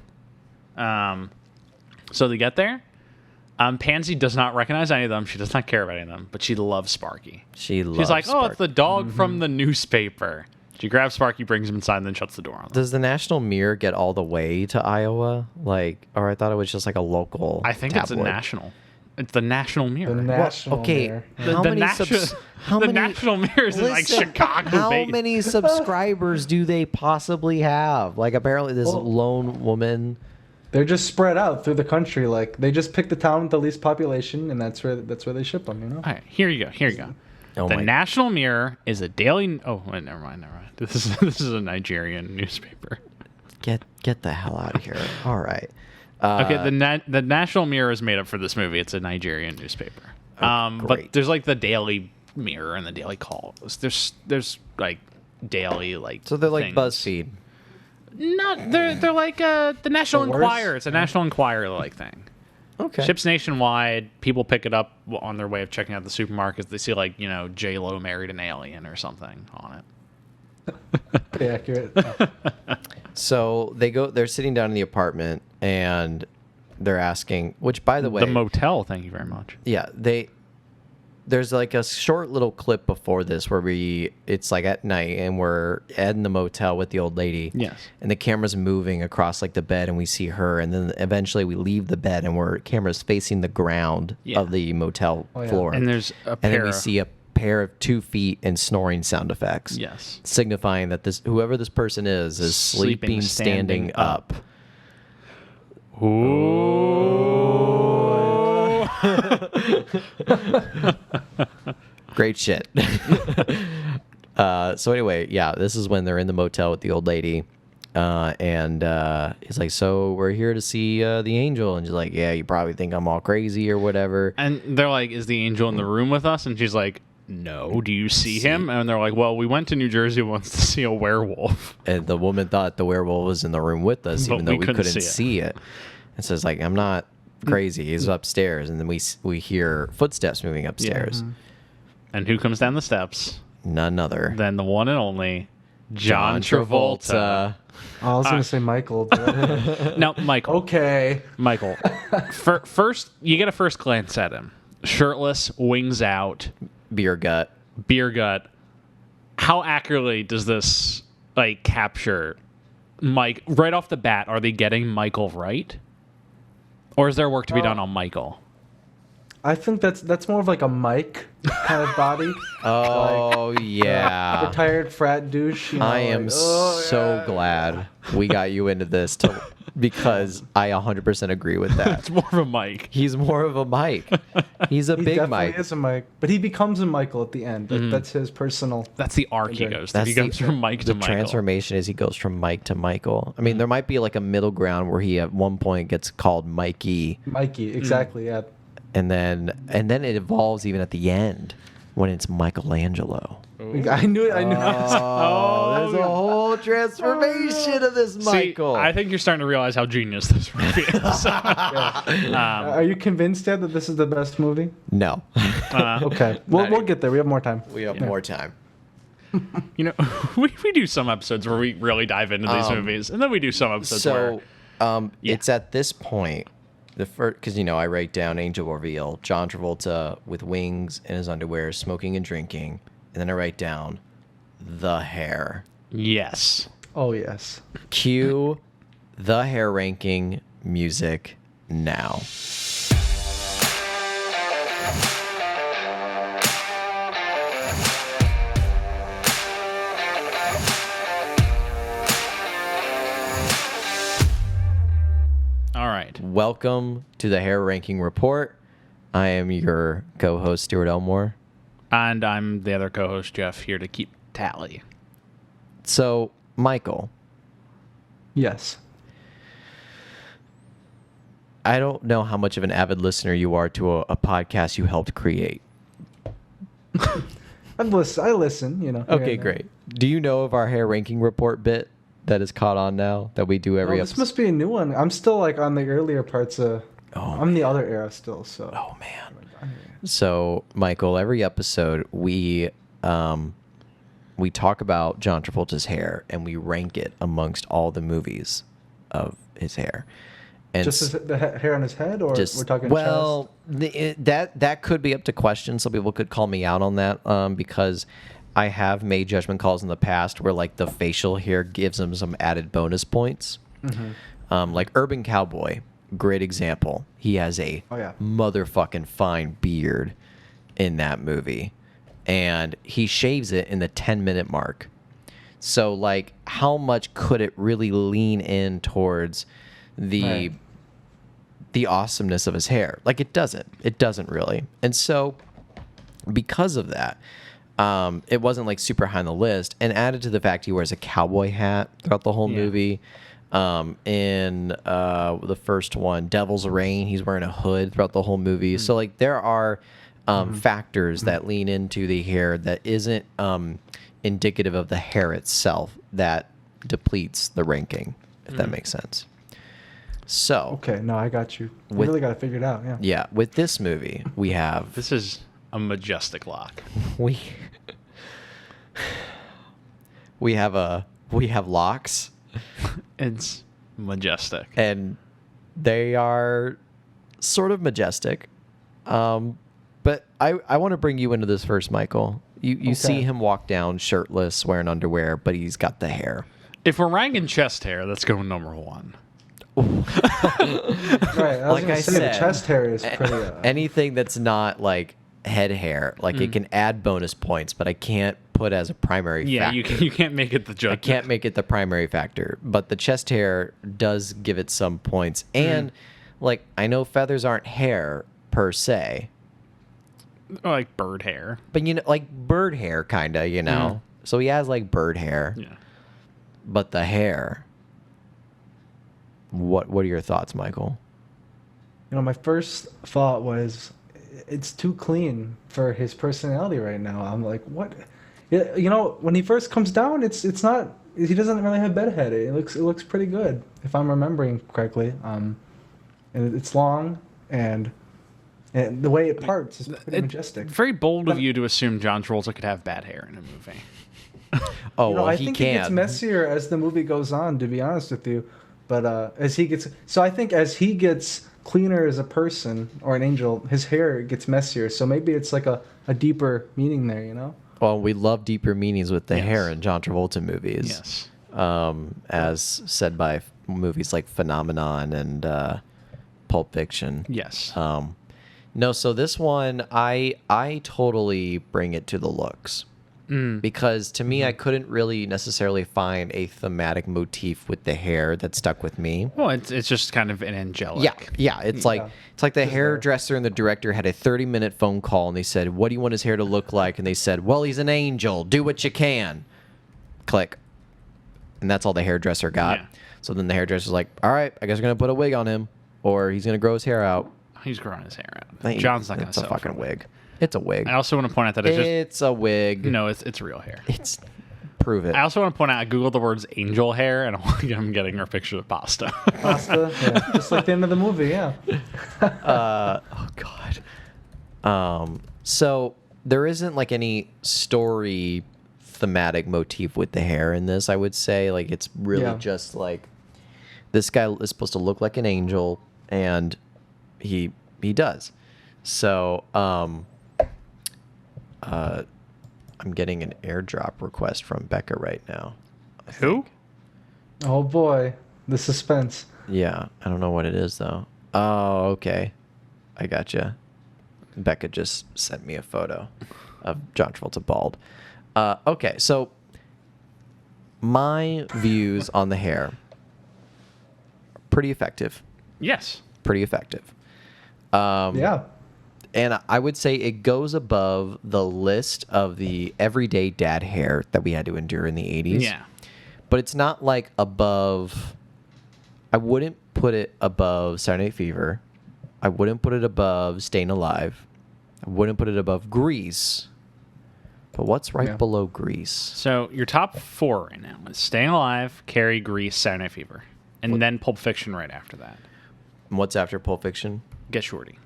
So they get there. Pansy does not recognize any of them. She does not care about any of them, but she loves Sparky. She's She's like, oh, it's the dog from the newspaper. She grabs Sparky, brings him inside, and then shuts the door on them. Does the National Mirror get all the way to Iowa? Like, or I thought it was just like a local. I think it's a tabloid. national. It's the National Mirror. The national. Okay, Mirror. how the many national, how the many- National Mirror is in like Listen, Chicago. How baby. many subscribers do they possibly have? Like, apparently, this Well- lone woman. They're just spread out through the country. Like they just pick the town with the least population, and that's where they ship them. You know. All right, here you go. Oh The my! National Mirror is a daily. Oh, wait, never mind. This is a Nigerian newspaper. Get the hell out of here! All right. Okay, the National Mirror is made up for this movie. It's a Nigerian newspaper. But great. there's like the Daily Mirror and the Daily Call. There's like daily like. So they're like things. BuzzFeed. Not they're like the National Or worse. Enquirer. It's a National Enquirer like thing. Okay. Ships nationwide. People pick it up on their way of checking out the supermarkets. They see like J Lo married an alien or something on it. Pretty accurate. So they're sitting down in the apartment and they're asking, which by the way, The motel. Thank you very much. yeah, there's like a short little clip before this where it's like at night and we're in the motel with the old lady. Yes. And the camera's moving across like the bed and we see her and then eventually we leave the bed and camera's facing the ground Yeah. of the motel Oh, yeah. floor. And there's a and pair. then we see a pair of 2 feet and snoring sound effects. Yes. Signifying that whoever this person is sleeping standing up. Ooh. Great shit. So anyway, yeah, this is when they're in the motel with the old lady. And he's like, so we're here to see the angel. And she's like, yeah, you probably think I'm all crazy or whatever. And they're like, is the angel in the room with us? And she's like, no. Do you see him? And they're like, well, we went to New Jersey once to see a werewolf. And the woman thought the werewolf was in the room with us, But even though we we couldn't couldn't see it. And so it's like, I'm not crazy. He's upstairs. And then we hear footsteps moving upstairs. Mm-hmm. And who comes down the steps? None other. Then the one and only John Travolta. Oh, I was going to say Michael. But Now, Michael. okay. Michael. First, you get a first glance at him. Shirtless, wings out, Beer gut. beer gut. How accurately does this like capture Mike right off the bat? Are they getting Michael right, or is there work to be done on Michael? I think that's more of like a Mike kind of body. Oh, yeah. Retired frat douche. You know, I am like, oh, so yeah. glad we got you into this because I 100% agree with that. It's more of a Mike. He's more of a Mike. He's a He big definitely Mike. is a Mike, but he becomes a Michael at the end. That's his personal. That's the arc he Okay. goes through. He goes from Mike to the Michael. transformation is he goes from Mike to Michael. I mean, there might be like a middle ground where he at one point gets called Mikey, Mikey, exactly. Yeah. and then it evolves even at the end when it's Michelangelo. I knew it. I knew it. Oh, there's a whole transformation of this Michael. See, I think you're starting to realize how genius this movie is. Are you convinced yet that this is the best movie? No, Okay, we'll get there. We have more time. we have more time. You know, we do some episodes where we really dive into these movies, and then we do some episodes where So, it's at this point, the first, because I write down Angel reveal, John Travolta with wings in his underwear, smoking and drinking, and then I write down the hair. yes. Oh yes. Cue the hair ranking music now. All right. Welcome to the hair ranking report. I am your co-host Stuart Elmore. And I'm the other co-host, Jeff, here to keep tally. So, Michael, Yes. I don't know how much of an avid listener you are to a podcast you helped create. I listen. You know. here Okay, and there. great. Do you know of our hair ranking report bit that is caught on now that we do every Oh, this episode? must be a new one. I'm still like on the earlier parts of. Oh, I'm the other era still. So. Oh man. So, Michael, every episode we talk about John Travolta's hair and we rank it amongst all the movies of his hair. And Just the hair on his head, or just we're talking well, that could be up to question. Some people could call me out on that because I have made judgment calls in the past where like the facial hair gives him some added bonus points. Mm-hmm. Like Urban Cowboy, great example. He has a Oh, yeah. motherfucking fine beard in that movie, and he shaves it in the 10-minute mark. So like, how much could it really lean in towards the Right. the awesomeness of his hair? Like it doesn't really. And so because of that, it wasn't like super high on the list, and added to the fact he wears a cowboy hat throughout the whole Yeah. movie. In the first one, Devil's Reign, he's wearing a hood throughout the whole movie. So like there are factors that lean into the hair that isn't indicative of the hair itself that depletes the ranking, if that makes sense. So Okay, no, I got you. You With- really got to figure it out. Yeah. yeah, with this movie we have This is a majestic lock. we have locks, It's majestic. and they are sort of majestic. But I want to bring you into this first, Michael. You see Okay. him walk down shirtless, wearing underwear, but he's got the hair. If we're ranking chest hair, that's going number one. Right. I was Like gonna I say said, the chest hair is pretty. Anything that's not like head hair. Like it can add bonus points, but I can't put as a primary Yeah, factor. you can't make it the judge. I can't make it the primary factor, but the chest hair does give it some points. And like I know feathers aren't hair per se, Like bird hair. but you know, like bird hair kind of, you know. So he has like bird hair, Yeah. but the hair. What are your thoughts, Michael? You know, my first thought was, it's too clean for his personality right now. I'm like, what? You know, when he first comes down, it's not. He doesn't really have bedhead. It looks pretty good if I'm remembering correctly. And it's long and the way it parts is pretty majestic. Very bold of you to assume John Travolta could have bad hair in a movie. Oh, You know, well, I he think can. it gets messier as the movie goes on, to be honest with you. But as he gets, so I think as he gets cleaner as a person or an angel, his hair gets messier. So maybe it's like a deeper meaning there, you know? Well, we love deeper meanings with the Yes. hair in John Travolta movies. Yes. As said by movies like Phenomenon and Pulp Fiction. Yes. No, so this one, I totally bring it to the looks. Because to me, I couldn't really necessarily find a thematic motif with the hair that stuck with me. Well, it's just kind of an angelic. Yeah. It's like the hairdresser and the director had a 30-minute phone call, and they said, "What do you want his hair to look like?" And they said, "Well, he's an angel. Do what you can." Click, and that's all the hairdresser got. Yeah. So then the hairdresser's like, "All right, I guess we're gonna put a wig on him, or he's gonna grow his hair out." He's growing his hair out. John's not going to It's a sell fucking for it. wig. It's a wig. I also want to point out that it's just It's a wig. no, it's real hair. It's prove it. I also want to point out I googled the words angel hair and I'm getting her picture of pasta. Pasta, yeah, just like the end of the movie, yeah. Oh God. So there isn't like any story thematic motif with the hair in this. I would say like it's really Yeah. just like this guy is supposed to look like an angel, and he does. So I'm getting an airdrop request from Becca right now. Who? Oh boy, the suspense. Yeah, I don't know what it is though. Oh, okay. I gotcha. Becca just sent me a photo of John Travolta bald. Okay, so my views on the hair, pretty effective. Yes. Pretty effective. Yeah. And I would say it goes above the list of the everyday dad hair that we had to endure in the 80s. Yeah. But it's not like above. I wouldn't put it above Saturday Night Fever. I wouldn't put it above Staying Alive. I wouldn't put it above Grease. But what's right Yeah. below Grease? So your top four right now is Staying Alive, Carrie, Grease, Saturday Night Fever, and then Pulp Fiction right after that. And what's after Pulp Fiction? Get Shorty.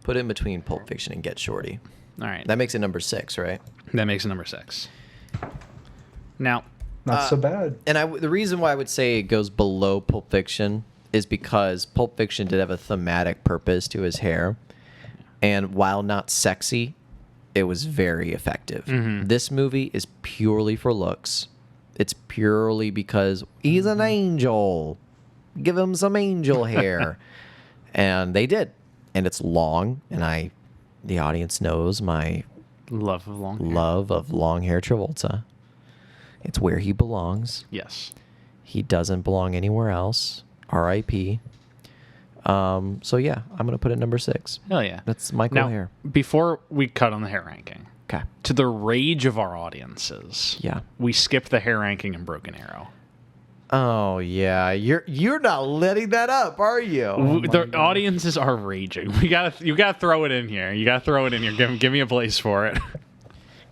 Put it in between Pulp Fiction and Get Shorty. All right. That makes it number 6, right? That makes it number 6. Now, Not so bad. And the reason why I would say it goes below Pulp Fiction is because Pulp Fiction did have a thematic purpose to his hair. And while not sexy, it was very effective. This movie is purely for looks. It's purely because he's an angel. Give him some angel hair. And they did. And it's long, and the audience knows my love of long hair. love of long hair Travolta. It's where he belongs. Yes. He doesn't belong anywhere else. R.I.P. So yeah, I'm gonna put it number 6. Hell yeah. That's Michael Now, Hair. before we cut on the hair ranking, Okay. to the rage of our audiences, Yeah. we skipped the hair ranking in Broken Arrow. Oh yeah, you're not letting that up, are you? The audiences are raging. You gotta throw it in here. You gotta throw it in here. Give me a place for it.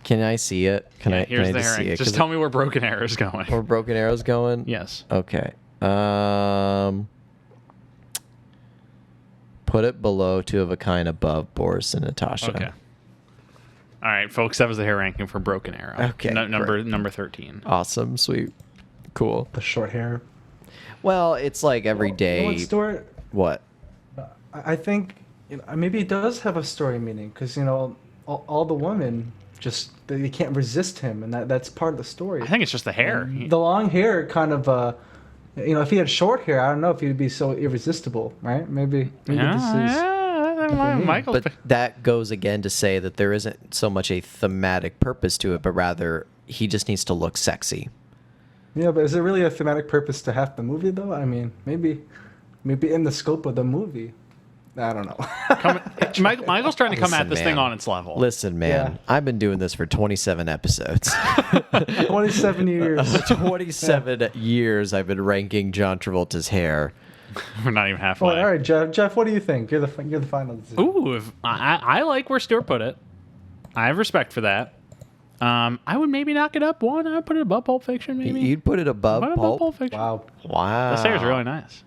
Can I see it? Can I? Here's can the I hair just see ranking. it? Just 'Cause tell me where Broken Arrow is going. where Broken Arrow's going. Yes. Okay. Put it below Two of a Kind, above Boris and Natasha. Okay. All right, folks. That was the hair ranking for Broken Arrow. Okay, Number 13. Awesome. Sweet. Cool. The short hair. Well, it's like every You know day. what, Stuart? What? I think maybe it does have a story meaning because all the women just they can't resist him, and that's part of the story. I think it's just the hair. The long hair kind of if he had short hair, I don't know if he'd be so irresistible, right? Maybe this is. I Michael's. But that goes again to say that there isn't so much a thematic purpose to it, but rather he just needs to look sexy. Yeah, but is it really a thematic purpose to half the movie, though? I mean, maybe in the scope of the movie. I don't know. Michael's trying to come Listen, at this thing man. on its level. Listen, man, Yeah. I've been doing this for 27 episodes. 27 years. 27 years I've been ranking John Travolta's hair. We're not even halfway. Well, all right, Jeff. Jeff, what do you think? You're the final decision. Ooh, I like where Stuart put it. I have respect for that. I would maybe knock it up one. I'd put it above Pulp Fiction, maybe. You'd put it above Put it above Pulp? Pulp Fiction. Wow. Wow. This hair is really nice.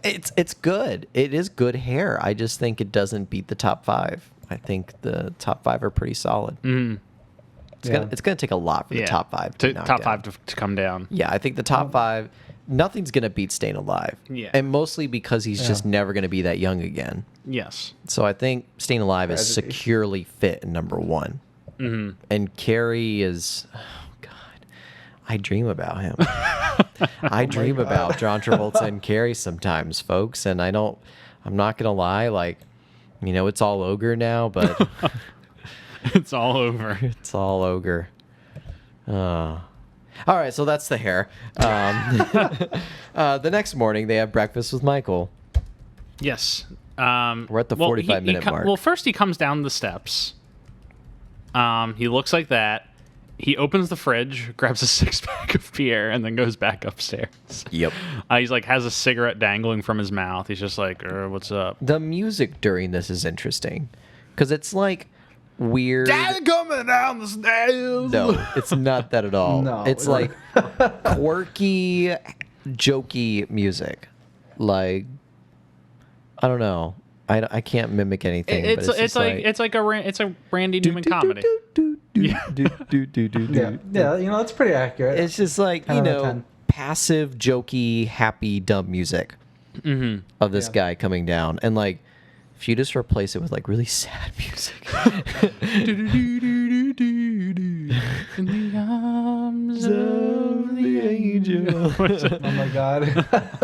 It's good. It is good hair. I just think it doesn't beat the top 5. I think the top 5 are pretty solid. It's gonna take a lot for the top 5 to knock top down. 5 to come down. Yeah, I think the top 5. Nothing's gonna beat Staying Alive. Yeah. And mostly because he's just never gonna be that young again. Yes. So I think Staying Alive is Tragedy. securely fit in number 1. And Carrie is, oh God, I dream about him. I dream about John Travolta and Carrie sometimes, folks. And I'm not gonna lie, like, it's all ogre now, but It's all over. it's all ogre. All right, so that's the hair. The next morning, they have breakfast with Michael. Yes. We're at the 45-minute mark. Well, first he comes down the steps. He looks like that. He opens the fridge, grabs a 6-pack of beer, and then goes back upstairs. Yep. He's like has a cigarette dangling from his mouth. He's just like, "What's up?" The music during this is interesting because it's like weird. Daddy coming down the stairs. No, it's not that at all. No, it's like quirky, jokey music. Like, I don't know. I can't mimic anything. It's but it's like it's a Randy Newman comedy. Yeah, it's pretty accurate. It's just like, 10 out of 10. passive, jokey, happy, dumb music of this guy coming down. And like, if you just replace it with like really sad music. In the arms of the angel. Oh my God.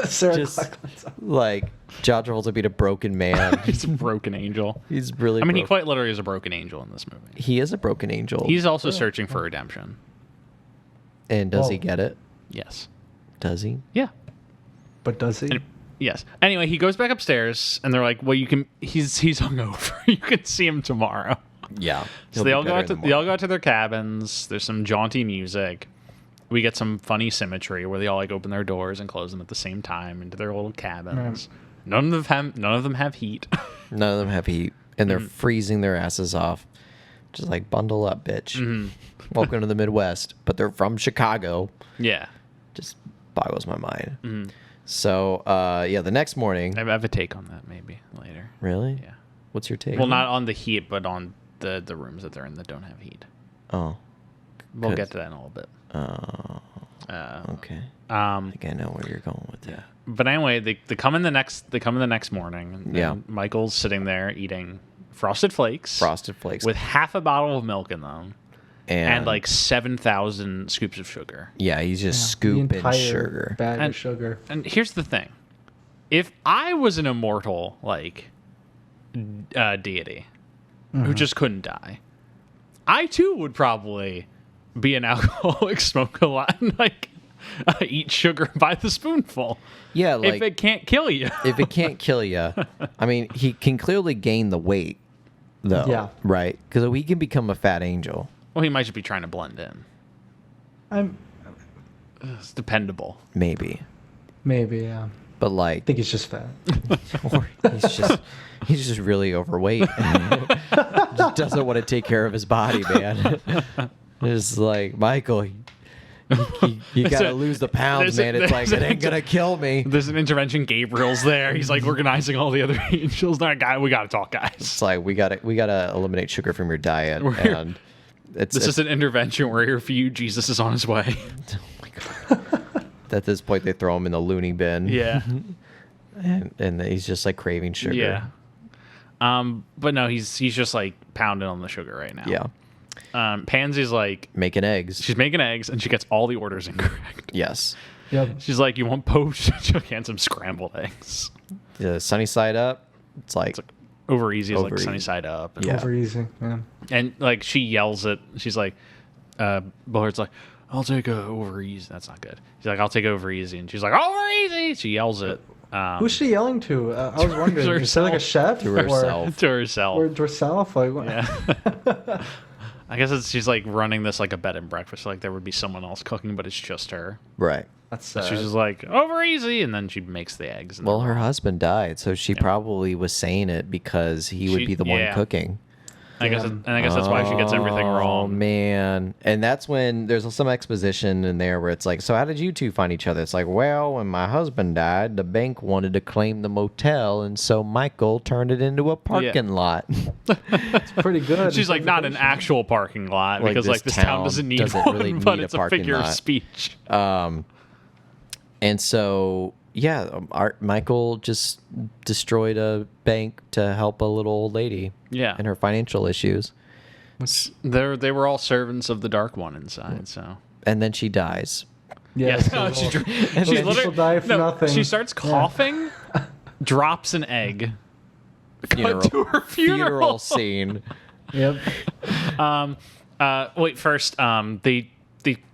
Sarah Just Clarkson song. like John Travolta being a broken man. He's a broken angel. He's really I mean, he broke- quite literally is a broken angel in this movie. he is a broken angel. He's also searching for redemption. And does he Oh. get it? Yes. Does he? Yeah. But does he? Yes. Anyway, he goes back upstairs, and they're like, "Well, you can. He's hungover. You can see him tomorrow." Yeah. So they all go out to their cabins. There's some jaunty music. We get some funny symmetry where they all like open their doors and close them at the same time into their little cabins. None of them have heat. None of them have heat, and they're freezing their asses off. Just like, bundle up, bitch. Welcome to the Midwest. But they're from Chicago. Yeah. Just boggles my mind. So, the next morning. I have a take on that maybe later. Really? Yeah. What's your take? Well, not on the heat, but on the rooms that they're in that don't have heat. Oh. We'll Good. get to that in a little bit. Okay. I think I know where you're going with that. But anyway, they come in the next morning. And Yeah. Michael's sitting there eating Frosted Flakes. Frosted Flakes. With half a bottle of milk in them. and And like 7,000 scoops of sugar. yeah, he's just The scooping entire sugar. bag And- of sugar. And here's the thing. If I was an immortal, like, deity who just couldn't die, I too would probably be an alcoholic, smoke a lot, and like eat sugar by the spoonful. Yeah, like if it can't kill you. if it can't kill you, I mean, he can clearly gain the weight, though. Yeah. Right? Because he can become a fat angel. Well, he might just be trying to blend in. I'm It's dependable. Maybe. maybe, yeah. But I like, think he's just fat. or he's just really overweight. Just doesn't want to take care of his body, man. It's like, Michael, you gotta lose the pounds, man. It's like, it ain't gonna kill me. There's an intervention. Gabriel's there. He's like organizing all the other angels. All right, guy, we gotta talk, guys. It's like, we gotta eliminate sugar from your diet. We're- And This is an intervention. We're here for you. Jesus is on his way. oh my God. At this point, they throw him in the loony bin. Yeah. And he's just like craving sugar. Yeah. But no, he's just like pounding on the sugar right now. Yeah. Pansy's like, Making eggs. she's making eggs and she gets all the orders incorrect. Yes. Yep. She's like, you want poached? She'll hand some scrambled eggs. The sunny side up. It's like Over Easy is like Over Sunny Easy. Side Up. And, Yeah. Over easy. Yeah. and like she yells it. She's like, Bullard's like, I'll take a Over Easy. That's not good. She's like, I'll take Over Easy. And she's like, Over Easy. She yells it. Who's she yelling to? I was wondering. Is she like a chef? To herself. To herself. Or to herself? Like, what? Yeah. I guess she's like running this like a bed and breakfast. Like there would be someone else cooking, but it's just her. Right. That's So she's just like, Over Easy. And then she makes the eggs. And Well, her husband died, so she probably was saying it because he would She- be the one yeah. cooking. I guess that's why she gets everything Oh wrong. man, and that's when there's some exposition in there where it's like, so how did you two find each other? It's like, well, when my husband died, the bank wanted to claim the motel, and so Michael turned it into a parking lot. pretty good. She's like, not an actual parking lot Like, because this like this town town doesn't need doesn't one, really but need a it's a parking figure of lot. speech. And so, yeah, Michael just destroyed a bank to help a little old lady. Yeah. And her financial issues. They were all servants of the Dark One inside. So And then she dies. Yeah. yes, so- she's Those people literally die for nothing. She starts coughing, drops an egg. Funeral, Cut to her funeral. scene. Yep. Wait, first, they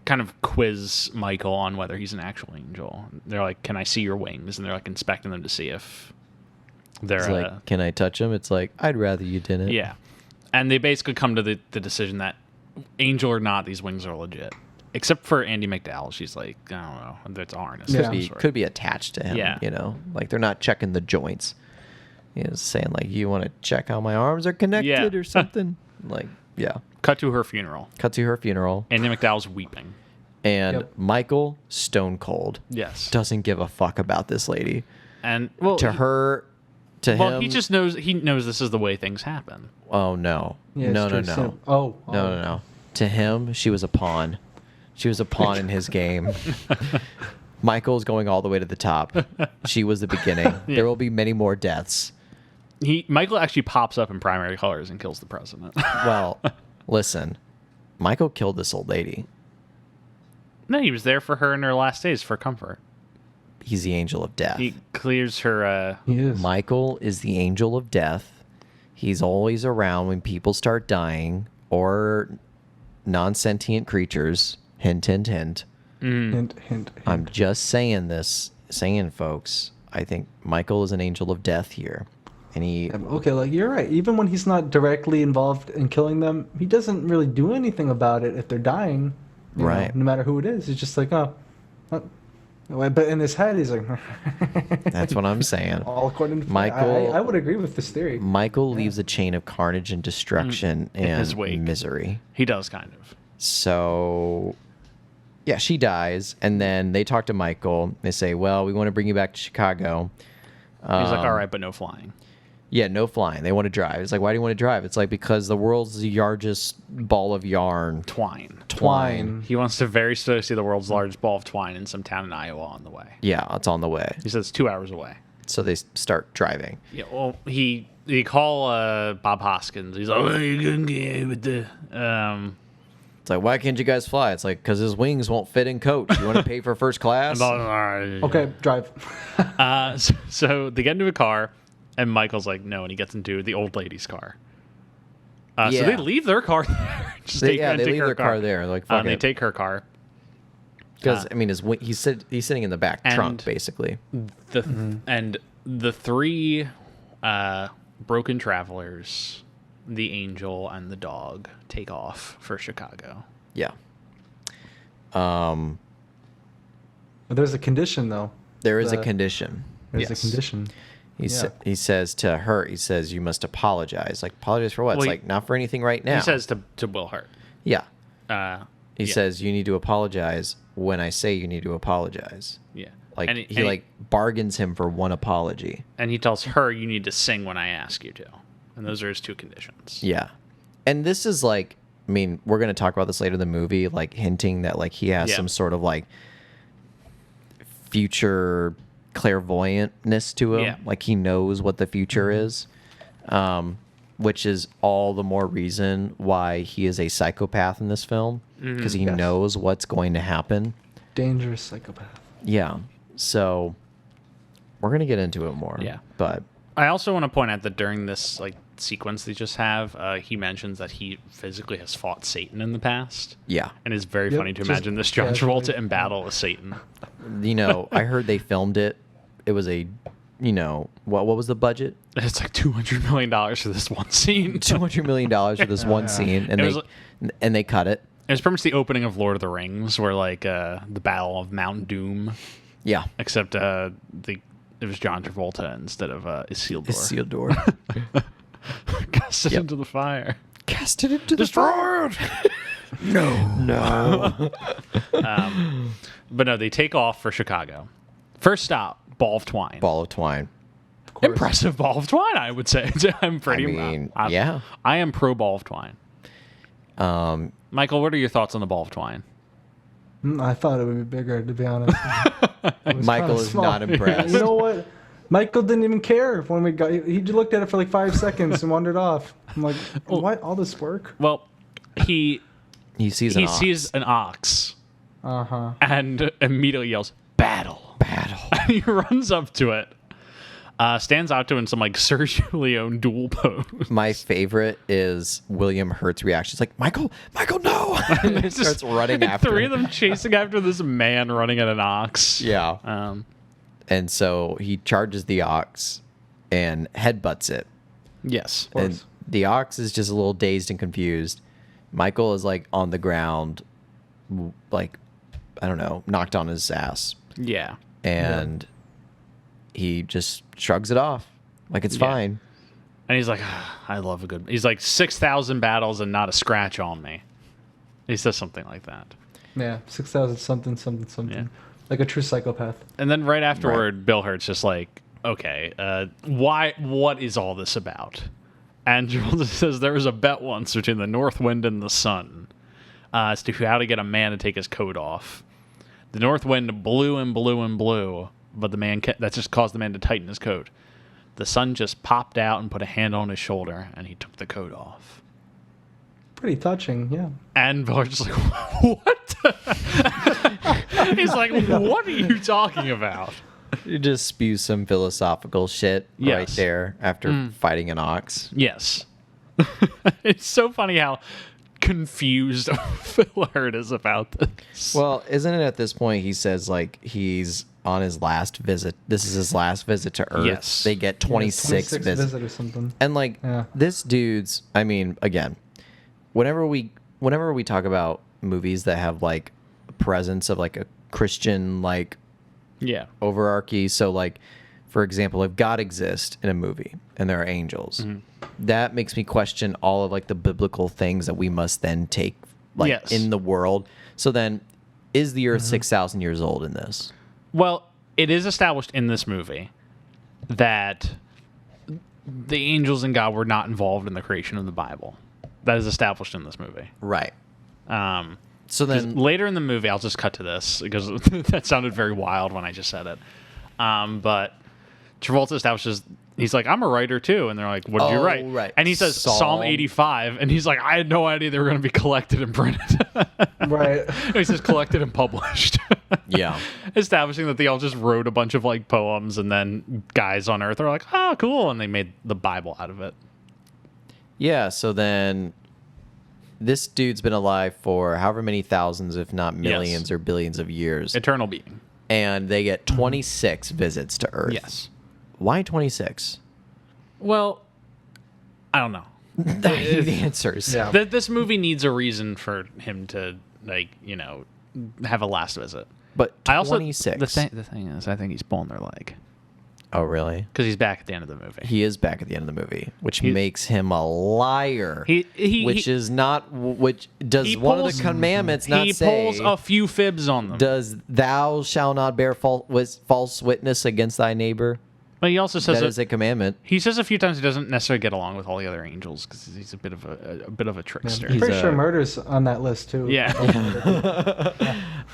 kind of quiz Michael on whether he's an actual angel. They're like, "Can I see your wings?" And they're like inspecting them to see if they're It's like, can I touch him? It's like, I'd rather you didn't. yeah. And they basically come to the decision that angel or not, these wings are legit. Except for Andy McDowell, she's like, I don't know, that's a harness. of Yeah. some Be, sort. could be attached to him. Yeah. You know, like they're not checking the joints. You know, saying like, you want to check how my arms are connected Yeah. or something. Like, yeah. Cut to her funeral. Cut to her funeral, Andy McDowell's weeping. and Yep. Michael, stone cold, Yes. doesn't give a fuck about this lady. And well, To her, to well, him, he just knows. He knows this is the way things happen. oh no, Yeah, no, straight no, sim- no, Oh. no, no, no. To him, she was a pawn. She was a pawn in his game. Michael's going all the way to the top. She was the beginning. There will be many more deaths. Michael actually pops up in primary colors and kills the president. Well, listen, Michael killed this old lady. No, he was there for her in her last days for comfort. He's the angel of death. He clears her. He is. Michael is the angel of death. He's always around when people start dying or non-sentient creatures. Hint, hint, hint. Hint, hint. I'm just saying this, folks, I think Michael is an angel of death here. And he, Okay, like you're right. Even when he's not directly involved in killing them, he doesn't really do anything about it if they're dying. you know, Right. no matter who it is, he's just like, oh. But in his head, he's like. that's what I'm saying. All according to Michael- I would agree with this theory. Michael leaves a chain of carnage and destruction and his wake. misery. He does kind of. So, yeah, she dies, and then they talk to Michael. They say, "Well, we want to bring you back to Chicago." He's like, all right, but no flying. Yeah, no flying. They want to drive. It's like, why do you want to drive? It's like, because the world's the largest ball of yarn. Twine. Twine. He wants to very slowly see the world's largest ball of twine in some town in Iowa on the way. Yeah, it's on the way. He says 2 hours away. So they start driving. Yeah, well, he call Bob Hoskins. He's like, oh, you couldn't get with the It's like, why can't you guys fly? It's like, because his wings won't fit in coach. You want to pay for first class? Okay, drive. So they get into a car, and Michael's like, no, and he gets into the old lady's car. So Yeah. they leave their car there. Just They take leave her their car there. Like, fuck they it. take her car. Because, I mean, he's sitting in the back trunk, And- basically. And the three broken travelers, the angel and the dog, take off for Chicago. Yeah. But there's a condition, though. There is a The- condition. There's Yes. a condition. He says to her, he says, you must apologize. Like, apologize for what? Well, It's like, not for anything right now. He says to Will Hurt. yeah. He Yeah. says, you need to apologize when I say you need to apologize. Yeah. Like, and he like bargains him for one apology. and he tells her, you need to sing when I ask you to. And those are his two conditions. Yeah. And this is like, I mean, we're going to talk about this later in the movie, like hinting that like he has Yeah. some sort of like future clairvoyantness to him. Yeah. Like he knows what the future is, which is all the more reason why he is a psychopath in this film, because he Yes. knows what's going to happen. Dangerous psychopath. Yeah. So we're going to get into it more. Yeah. But I also want to point out that during this like sequence they just have, he mentions that he physically has fought Satan in the past. Yeah. And it's very Yep, funny to just imagine this John casually. Travolta in battle with Satan. You know, I heard they filmed it. It was a, you know, what was the budget? It's like $200 million for this one scene. $200 million for this one scene, and they cut it. It was pretty much the opening of Lord of the Rings, where like the Battle of Mount Doom, Yeah. except it was John Travolta instead of Isildur. Isildur. Cast it Yep. into the fire. Cast it into the fire. No. But no, they take off for Chicago. First stop, Ball of Twine. Ball of twine. Impressive Ball of Twine, I would say. I'm pretty. Yeah. I am pro Ball of Twine. Michael, what are your thoughts on the Ball of Twine? I thought it would be bigger, to be honest. It was Michael kinda is small. not impressed. You know what? Michael didn't even care when we got. He looked at it for like 5 seconds and wandered off. I'm like, what? All this work? Well, he sees an ox Uh huh. and immediately yells, "Battle!" battle. And he runs up to it, stands out to it in some like Sergio Leone duel pose. My favorite is William Hurt's reaction. It's like, Michael, no! And he starts running after Three him. of them chasing after this man running at an ox. Yeah. And so he charges the ox and headbutts it. Yes. And the ox is just a little dazed and confused. Michael is like on the ground, like, I don't know, knocked on his ass. Yeah. And he just shrugs it off. Like it's fine. And he's like, I love a good. He's like 6,000 battles and not a scratch on me. He says something like that. Yeah, 6,000 something. Yeah. Like a true psychopath. And then right afterward, Bill Hurt's just like, okay, what is all this about? And Travolta says there was a bet once between the north wind and the sun as to how to get a man to take his coat off. The north wind blew and blew and blew, but that just caused the man to tighten his coat. The sun just popped out and put a hand on his shoulder, and he took the coat off. Pretty touching, yeah. And Bill Hurt's just like, what? He's like, what are you talking about? You just spew some philosophical shit right Yes. there after fighting an ox. Yes. It's so funny how confused Phil Hurt is about this. Well, isn't it at this point he says like he's on his last visit? This is his last visit to Earth. Yes. They get 26 visits. visit or something. And like this dude's, I mean, again, whenever we talk about movies that have like a presence of like a Christian like overarchy, so like for example, if God exists in a movie and there are angels, that makes me question all of like the biblical things that we must then take like in the world. So then is the earth 6,000 years old in this? Well, it is established in this movie that the angels and God were not involved in the creation of the Bible. That is established in this movie. Right. So 'cause then later in the movie, I'll just cut to this because that sounded very wild when I just said it. But Travolta establishes, he's like, I'm a writer too. And they're like, what did you write? Right. And he says Psalm 85. And he's like, I had no idea they were going to be collected and printed. Right. He says collected and published. yeah. Establishing that they all just wrote a bunch of like poems and then guys on Earth are like, oh, cool. And they made the Bible out of it. Yeah, so then this dude's been alive for however many thousands, if not millions or billions of years. Eternal being. And they get 26 visits to Earth. Yes. Why 26? Well, I don't know. The answers. Yeah. This movie needs a reason for him to, like, you know, have a last visit. But I also 26. the thing is, I think he's pulling their leg Oh, really? because he's back at the end of the movie. He is back at the end of the movie, which makes him a liar. Which does one of the commandments not he say? pulls a few fibs on them. Does thou shall not bear false witness against thy neighbor? But he also says That is a commandment. he says a few times he doesn't necessarily get along with all the other angels because he's a bit of a trickster. I'm pretty sure murder's on that list too. Yeah.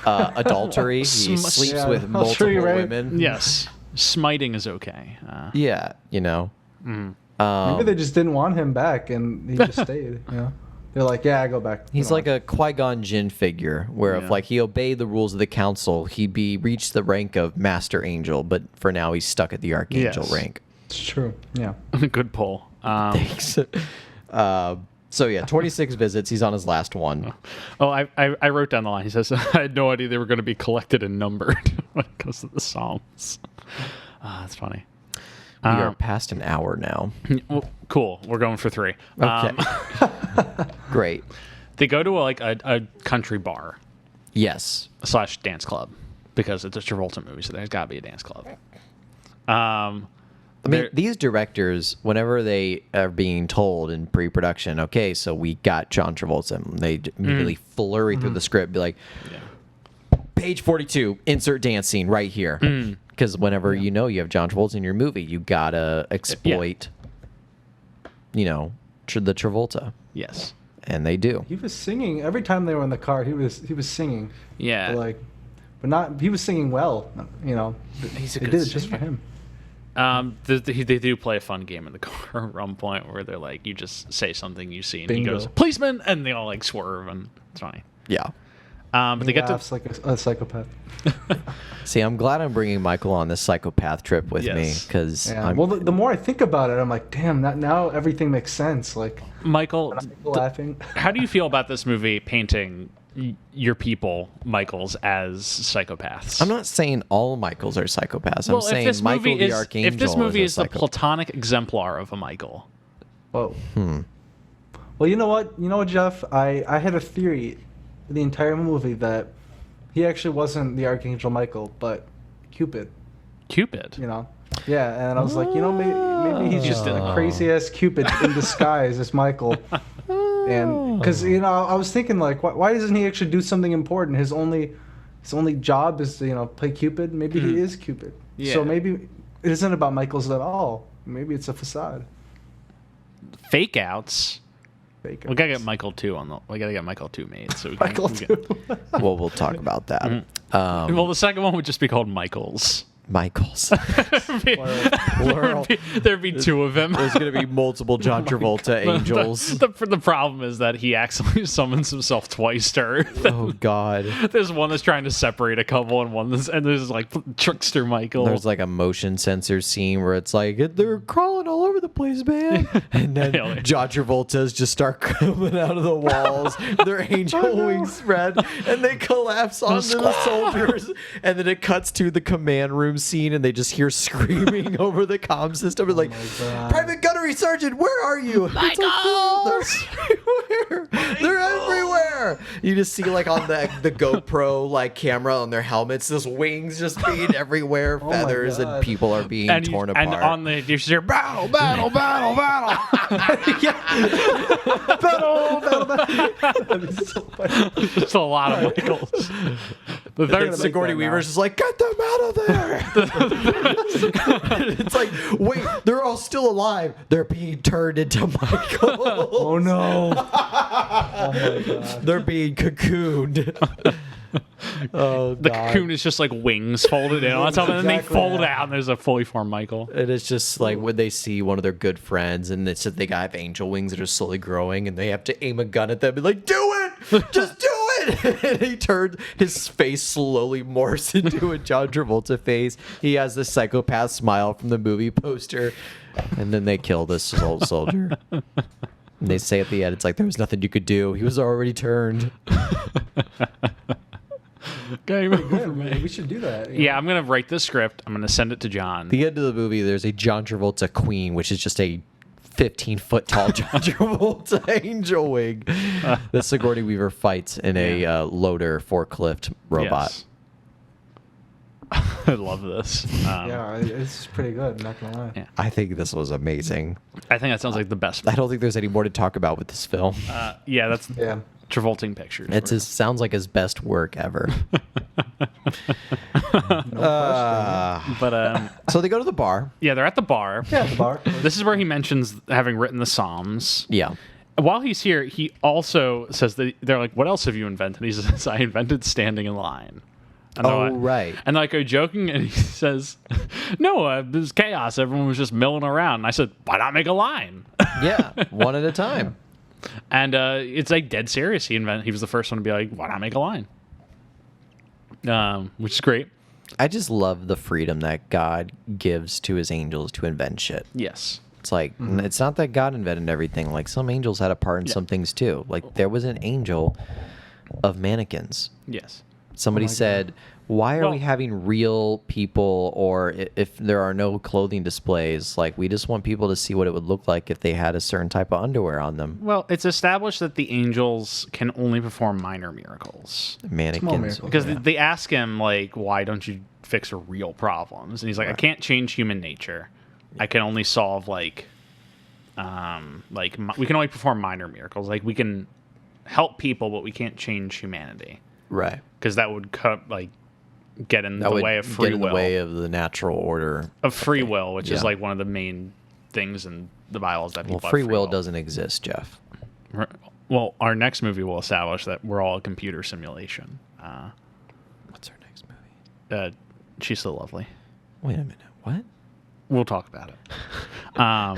Adultery. He sleeps with multiple women. Yes. Smiting is okay. Yeah, you know. Maybe they just didn't want him back, and he just stayed. You know, they're like, "Yeah, I go back." He's like a Qui-Gon Jinn figure, where if like he obeyed the rules of the council, he'd be reached the rank of Master Angel, but for now he's stuck at the Archangel rank. It's true. Yeah. Good pull. Thanks. So yeah, 26 visits. He's on his last one. Oh, I wrote down the line. He says, I had no idea they were going to be collected and numbered when it comes to the Psalms. That's funny. We are past an hour now. Well, cool. We're going for 3. Okay. Great. They go to a country bar Yes. / dance club because it's a Travolta movie, so there's got to be a dance club. I mean, these directors, whenever they are being told in pre-production, okay, so we got John Travolta, they immediately flurry through the script, be like, page 42, insert dance scene right here. Because whenever you know you have John Travolta in your movie, you gotta exploit, the Travolta. Yes. And they do. He was singing every time they were in the car. He was singing. Yeah. But not. He was singing well. He's a they good did it just for singer. him. They do play a fun game in the car at one point where they're like, you just say something you see, and Bingo. he goes, policeman, and they all swerve, and it's funny. Yeah. But they get Laughs like a psychopath. See, I'm glad I'm bringing Michael on this psychopath trip with me Yes. because Yeah. Well, the more I think about it, I'm like, damn. Now everything makes sense. Like Michael, laughing. how do you feel about this movie painting your people, Michaels, as psychopaths? I'm not saying all Michaels are psychopaths. I'm saying Michael the Archangel. If this movie is a the platonic exemplar of a Michael. Whoa. Well, you know what, Jeff? I had a theory the entire movie that he actually wasn't the Archangel Michael, but Cupid. Cupid? Yeah, and I was like, maybe he's just a crazy ass Cupid in disguise as Michael. And because I was thinking like, why doesn't he actually do something important? His only job is to play Cupid. Maybe he is Cupid. Yeah. So maybe it isn't about Michaels at all. Maybe it's a facade. Fake outs. Faker. We gotta get Michael 2 we gotta get Michael 2 made. So we can, Michael too. Well, we'll talk about that. Well, the second one would just be called Michaels. Michaels. Plural. There'd be 2 of them. There's going to be multiple John Travolta angels. The problem is that he accidentally summons himself twice to Earth. Oh, God. There's one that's trying to separate a couple, and there's trickster Michael. There's like a motion sensor scene where it's like, they're crawling all over the place, man. And then John Travolta's just start coming out of the walls. Their angel wings spread, and they collapse onto the soldiers. And then it cuts to the command room scene, and they just hear screaming over the comm system. It's like, Private Gunnery Sergeant, where are you? Michael! They're everywhere. You just see like on the GoPro camera on their helmets, those wings just being everywhere, feathers, and people are being torn apart. And on the you just hear battle. battle. That'd be so funny. It's a lot of Michaels. The third Sigourney Weaver's just like, get them out of there. It's like, wait, they're all still alive. They're being turned into Michael. Oh no. Oh my God. They're being cocooned. Oh, the God. cocoon is just like wings folded in on top, and then they Exactly, fold yeah. out, and there's a fully formed Michael. And it's just like when they see one of their good friends and it's that they have angel wings that are slowly growing and they have to aim a gun at them and be like, do it! Just do it! And he turns, his face slowly morphs into a John Travolta face. He has the psychopath smile from the movie poster. And then they kill this old soldier. And they say at the end, it's like, there was nothing you could do. He was already turned. Game over, Man, man. we should do that. Yeah, I'm gonna write this script. I'm gonna send it to John. The end of the movie, there's a John Travolta queen, which is just a 15-foot tall John Travolta angel wing that Sigourney Weaver fights in a loader forklift robot. Yes. I love this. Yeah, it's pretty good. Not gonna lie. Yeah. I think this was amazing. I think that sounds like the best. I don't think there's any more to talk about with this film. Yeah, that's Yeah. Travolting pictures. Sounds like his best work ever. But So they go to the bar. yeah, they're at the bar. Yeah, the bar. This is where he mentions having written the Psalms. Yeah. While he's here, he also says that they're like, "What else have you invented?" He says, "I invented standing in line." And they're like- Right. And like, are you joking? And he says, "No, it was chaos. Everyone was just milling around." And I said, "Why not make a line?" Yeah. One at a time. And it's like dead serious. He was the first one to be like, "Why not make a line?" Which is great. I just love the freedom that God gives to his angels to invent shit. Yes. It's like, it's not that God invented everything. Like, some angels had a part in some things too. Like, there was an angel of mannequins. Yes. Somebody said, why are we having real people, or if there are no clothing displays? Like, we just want people to see what it would look like if they had a certain type of underwear on them. Well, it's established that the angels can only perform minor miracles. Mannequins. miracles. Because they ask him, like, why don't you fix real problems? And he's like, I can't change human nature. I can only solve, we can only perform minor miracles. Like, we can help people, but we can't change humanity. Right. Because that would get in the way of free get in will. the way of the natural order. Of free will, which is Yeah. like one of the main things in the Bible is that people have Free will doesn't exist, Jeff. Well, our next movie will establish that we're all a computer simulation. What's our next movie? She's So Lovely. Wait a minute. What? We'll talk about it.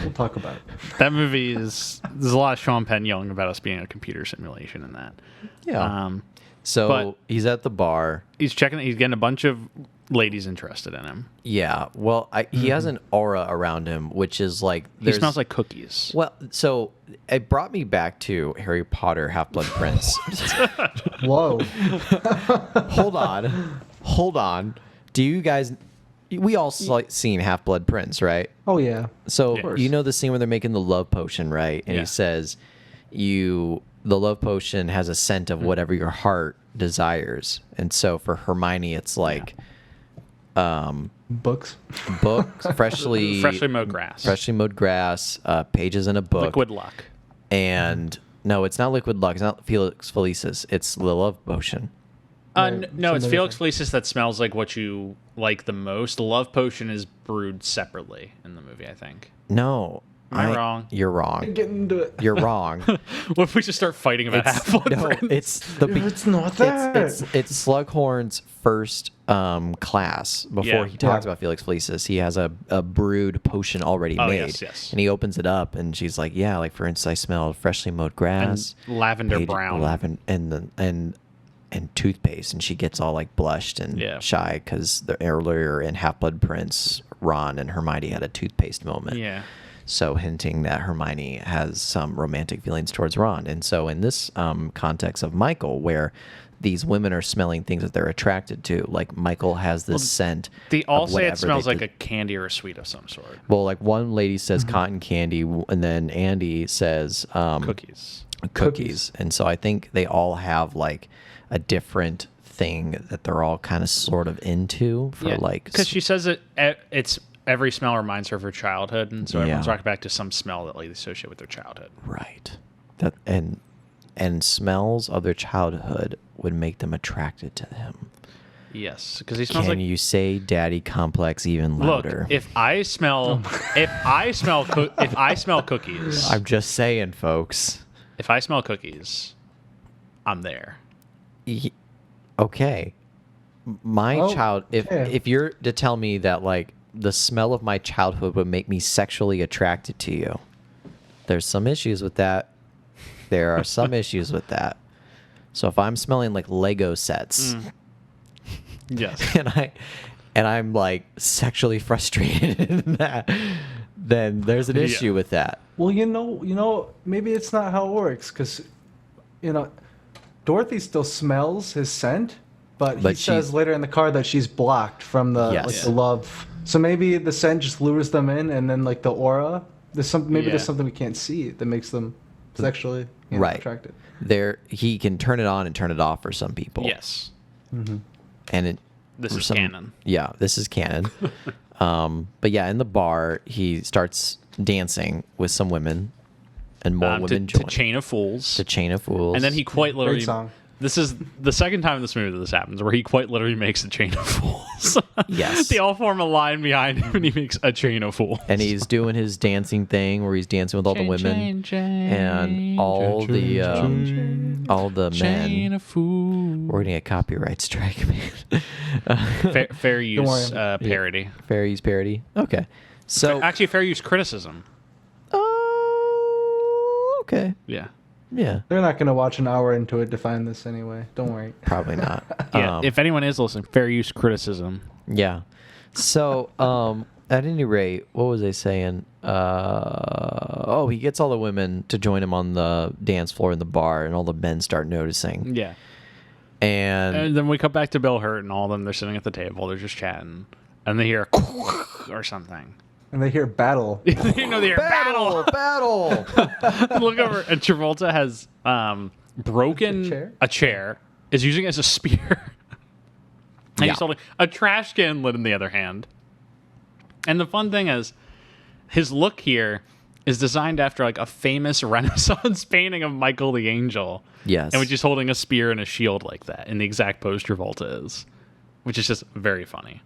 We'll talk about it. That movie there's a lot of Sean Penn yelling about us being a computer simulation in that. Yeah. So but- he's at the bar. He's getting a bunch of ladies interested in him. Yeah. Well, he has an aura around him, which is like... He smells like cookies. Well, so it brought me back to Harry Potter Half-Blood Prince. Whoa. Hold on. Do you guys... We all seen Half-Blood Prince, right? Oh, yeah. So Yeah. you know the scene where they're making the love potion, right? And Yeah. he says, the love potion has a scent of whatever your heart desires. And so for Hermione, it's like Books. books, freshly mowed grass. pages in a book. Liquid luck. And no, it's not liquid luck. It's not Felix Felicis. It's the love potion. No, Right, it's something Felix different. Felicis that smells like what you like the most. The love potion is brewed separately in the movie, I think. No. Am I wrong? You're wrong. Get into it. You're wrong. What if we just start fighting about Half-Blood no, Prince? it's the It's not that. it's Slughorn's first class before Yeah. he talks Yeah. about Felix Felicis. He has a brewed potion already Oh, made. yes. And he opens it up and she's like, yeah, like for instance, I smelled freshly mowed grass, And lavender brown. and toothpaste, and she gets all like blushed and Yeah. shy because the earlier in Half-Blood Prince, Ron and Hermione had a toothpaste moment. Yeah. So hinting that Hermione has some romantic feelings towards Ron. And so in this context of Michael, where these women are smelling things that they're attracted to, like Michael has this scent. They all of say whatever it smells they like did. a candy or a sweet of some sort. Well, like one lady says cotton candy, and then Andy says Cookies. cookies. And so I think they all have like a different thing that they're all kind of sort of into for like... because she says it's every smell reminds her of her childhood, and so everyone's talking back to some smell that they associate with their childhood. Right. That and smells of their childhood would make them attracted to him. Yes, because he smells Can like. you say "daddy complex" even Look, louder? if I smell cookies, I'm just saying, folks. if I smell cookies, I'm there. Okay, my Oh, child. okay. If you're to tell me that like the smell of my childhood would make me sexually attracted to you, there's some issues with that. There are some issues with that. So if I'm smelling like Lego sets, Yes. and I'm like sexually frustrated in that, then there's an issue with that. Well, maybe it's not how it works, because, Dorothy still smells his scent, but he But says she's- later in the car that she's blocked from the Yes. the love. So maybe the scent just lures them in, and then like the aura, there's Yeah. something we can't see that makes them sexually Right. attracted. He can turn it on and turn it off for some people. Yes. And This for is some- canon. Yeah, this is canon. But yeah, in the bar, he starts dancing with some women, and more women to join. Chain of Fools. To Chain of Fools. And then he quite literally. song. This is the second time in this movie that this happens, where he quite literally makes a chain of fools. Yes. They all form a line behind him, and he makes a chain of fools. and he's doing his dancing thing where he's dancing with all the women and all the chain men. of fools. We're gonna get copyright strike, man. Fair use worry. parody. Fair use parody. Okay. So Actually, fair use criticism. okay. Yeah. Yeah, They're not gonna watch an hour into it to find this anyway. Don't worry. probably not. Yeah, if anyone is listening, fair use criticism. Yeah. So, at any rate, what was I saying? He gets all the women to join him on the dance floor in the bar, and all the men start noticing. Yeah. And And then we come back to Bill Hurt, and all of them, they're sitting at the table, they're just chatting, and they hear or something. And they hear battle. They hear battle. Look over, and Travolta has broken a chair, is using it as a spear. And he's holding a trash can lid in the other hand. And the fun thing is, his look here is designed after like a famous Renaissance painting of Michael the Angel. Yes. And which is holding a spear and a shield like that in the exact pose Travolta is, which is just very funny.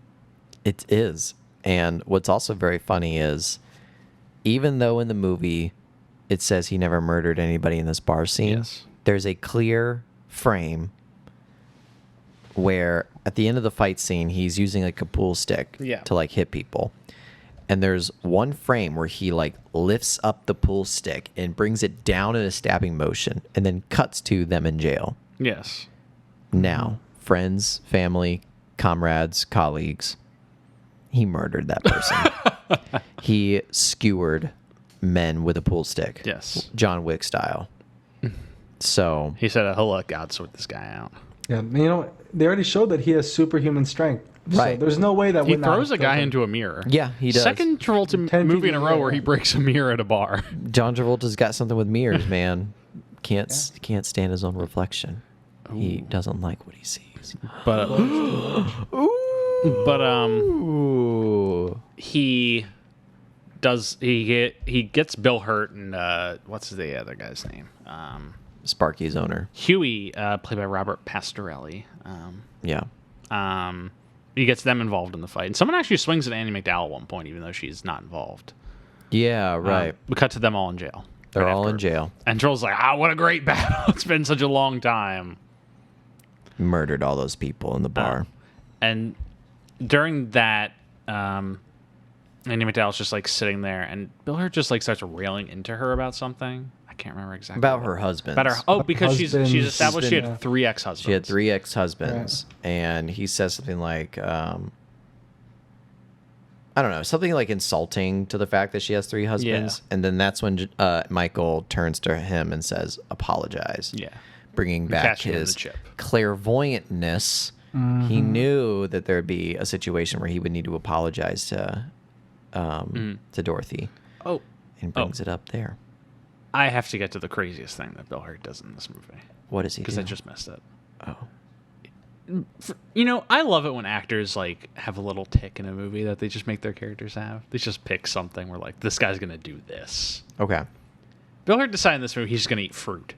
It is. And what's also very funny is, even though in the movie it says he never murdered anybody in this bar scene, Yes. there's a clear frame where at the end of the fight scene, he's using like a pool stick to like hit people. And there's one frame where he like lifts up the pool stick and brings it down in a stabbing motion and then cuts to them in jail. Yes. Now, friends, family, comrades, colleagues, he murdered that person. He skewered men with a pool stick. Yes. John Wick style. So He said, he'll let God sort this guy out. Yeah, you know, they already showed that he has superhuman strength. Right. So there's no way that He would not throws a have guy killed him. into a mirror. yeah, he does. Second Travolta 10 movie feet in a in the row air. where he breaks a mirror at a bar. John Travolta's got something with mirrors, man. Can't stand his own reflection. He doesn't like what he sees. But Ooh. he gets Bill Hurt and what's the other guy's name? Sparky's owner. Huey, played by Robert Pastorelli. Yeah. He gets them involved in the fight, and someone actually swings at Annie McDowell at one point, even though she's not involved. Yeah, right. We cut to them all in jail. They're right all in afterwards. jail. And Joel's like, what a great battle. It's been such a long time. Murdered all those people in the bar. And during that, Andy McDowell's just like sitting there, and Bill Hurt just like starts railing into her about something. I can't remember exactly. About what. her husband. About her. Because she's Husbands. established she Yeah. had 3 ex-husbands. She had 3 ex-husbands, and he says something like, I don't know, something like insulting to the fact that she has 3 husbands. Yeah. And then that's when Michael turns to him and says, apologize. Yeah. Bringing back Catch him in the his chip. clairvoyantness. He knew that there'd be a situation where he would need to apologize to Dorothy, Oh, and brings it up there. I have to get to the craziest thing that Bill Hurt does in this movie, What does he do? because I just missed it. Oh. You know, I love it when actors like have a little tick in a movie that they just make their characters have. They just pick something where like, this guy's gonna do this. Okay. Bill Hurt decided in this movie he's just gonna eat fruit.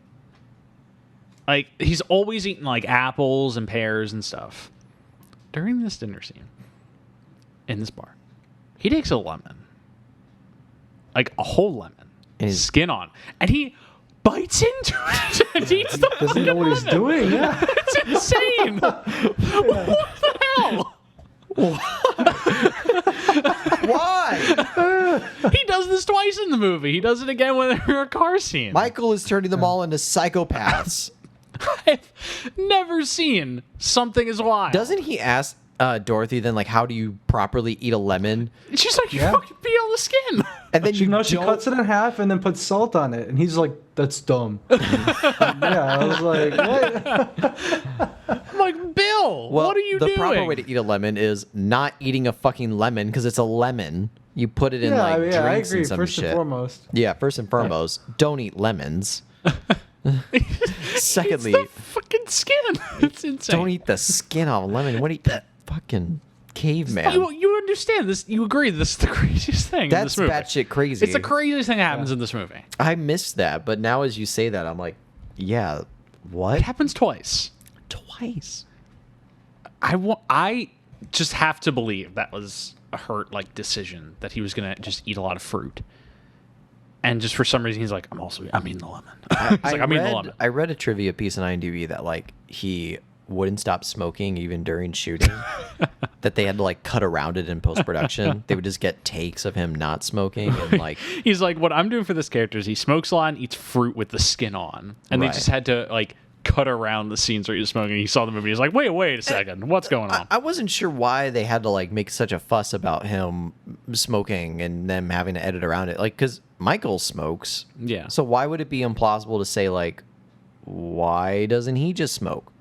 Like, he's always eating like apples and pears and stuff. During this dinner scene in this bar, he takes a lemon, like a whole lemon, And he's- skin on, and he bites into it and eats the Doesn't know what he's lemon. doing. Yeah. It's insane. What the hell? Why? He does this twice in the movie. He does it again when they're in a car scene. Michael is turning them all into psychopaths. I've never seen something as wild. Doesn't he ask Dorothy then, like, how do you properly eat a lemon? She's like, you Yeah. fucking peel the skin. And then She don't- cuts it in half and then puts salt on it, and he's like, "That's dumb." Yeah, I was like, "What?" I'm like, Bill, Well, what are you the doing? proper way to eat a lemon is not eating a fucking lemon because it's a lemon. You put it in Yeah, like I drinks agree. and some First shit. and foremost. Yeah, first and foremost, don't eat lemons. Secondly, It's the fucking skin. It's insane. don't eat the skin off a lemon. What do you eat? Fucking caveman. You understand this? You agree this is the craziest thing in That's this movie? batshit crazy. It's the craziest thing that happens in this movie. I missed that, but now as you say that, I'm like, yeah, what? It happens twice. Twice. I just have to believe that was a Hurt like decision that he was gonna just eat a lot of fruit, and just for some reason he's like, I'm eating the lemon. He's like, I'm eating the lemon. I read a trivia piece on IMDb that like he wouldn't stop smoking even during shooting. that they had to like cut around it in post production. They would just get takes of him not smoking and like He's like, what I'm doing for this character is he smokes a lot and eats fruit with the skin on, and they Right. just had to like cut around the scenes where he was smoking. He saw the movie. He's like, wait a second, what's going on? I wasn't sure why they had to like make such a fuss about him smoking and them having to edit around it. Like, because Michael smokes. Yeah. So why would it be implausible to say like, why doesn't he just smoke?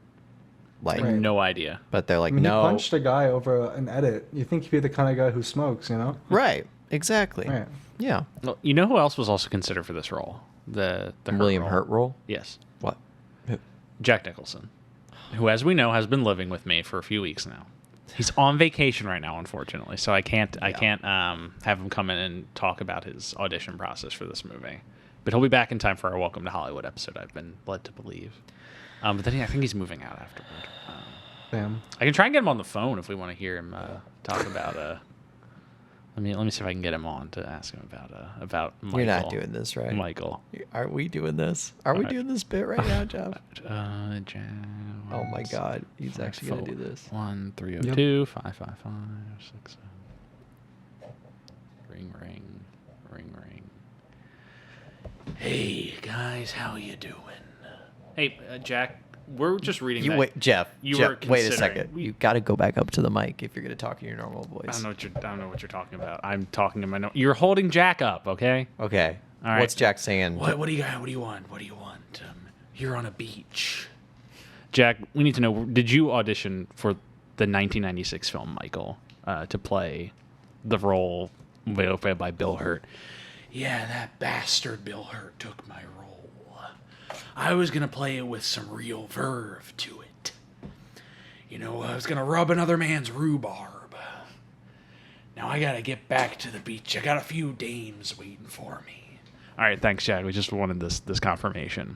Like, Right. No idea. but they're like, I mean, no. he punched a guy over an edit. You think he'd be the kind of guy who smokes, you know? Right. Exactly. Right. Yeah. Well, you know who else was also considered for this role? The William role. Hurt role. Yes, What? Who? Jack Nicholson, who, as we know, has been living with me for a few weeks now. He's on vacation right now, unfortunately, so I can't have him come in and talk about his audition process for this movie. But he'll be back in time for our Welcome to Hollywood episode, I've been led to believe. But then I think he's moving out afterward. Damn. I can try and get him on the phone if we want to hear him talk about. Let me see if I can get him on to ask him about Michael. You're not doing this, right? Michael. Are we doing this? Are we Alright. doing this bit right now, Jeff? Oh Oh my God, he's actually gonna do this. 1-302 555 6. Ring ring ring. Hey guys, how you doing? Hey Jack, we're just reading. You back. wait, Jeff. You Jeff, were wait a considering- second. You got to go back up to the mic if you're gonna talk in your normal voice. I don't know what you're talking about. I'm talking to my. You're holding Jack up, okay? Okay. All right. What's Jack saying? What do you got? What do you want? What do you want? You're on a beach. Jack, we need to know. Did you audition for the 1996 film Michael to play the role played by Bill Hurt? Yeah, that bastard Bill Hurt took my role. I was gonna play it with some real verve to it. You know, I was gonna rub another man's rhubarb. Now I gotta get back to the beach. I got a few dames waiting for me. All right, thanks, Jack. We just wanted this confirmation.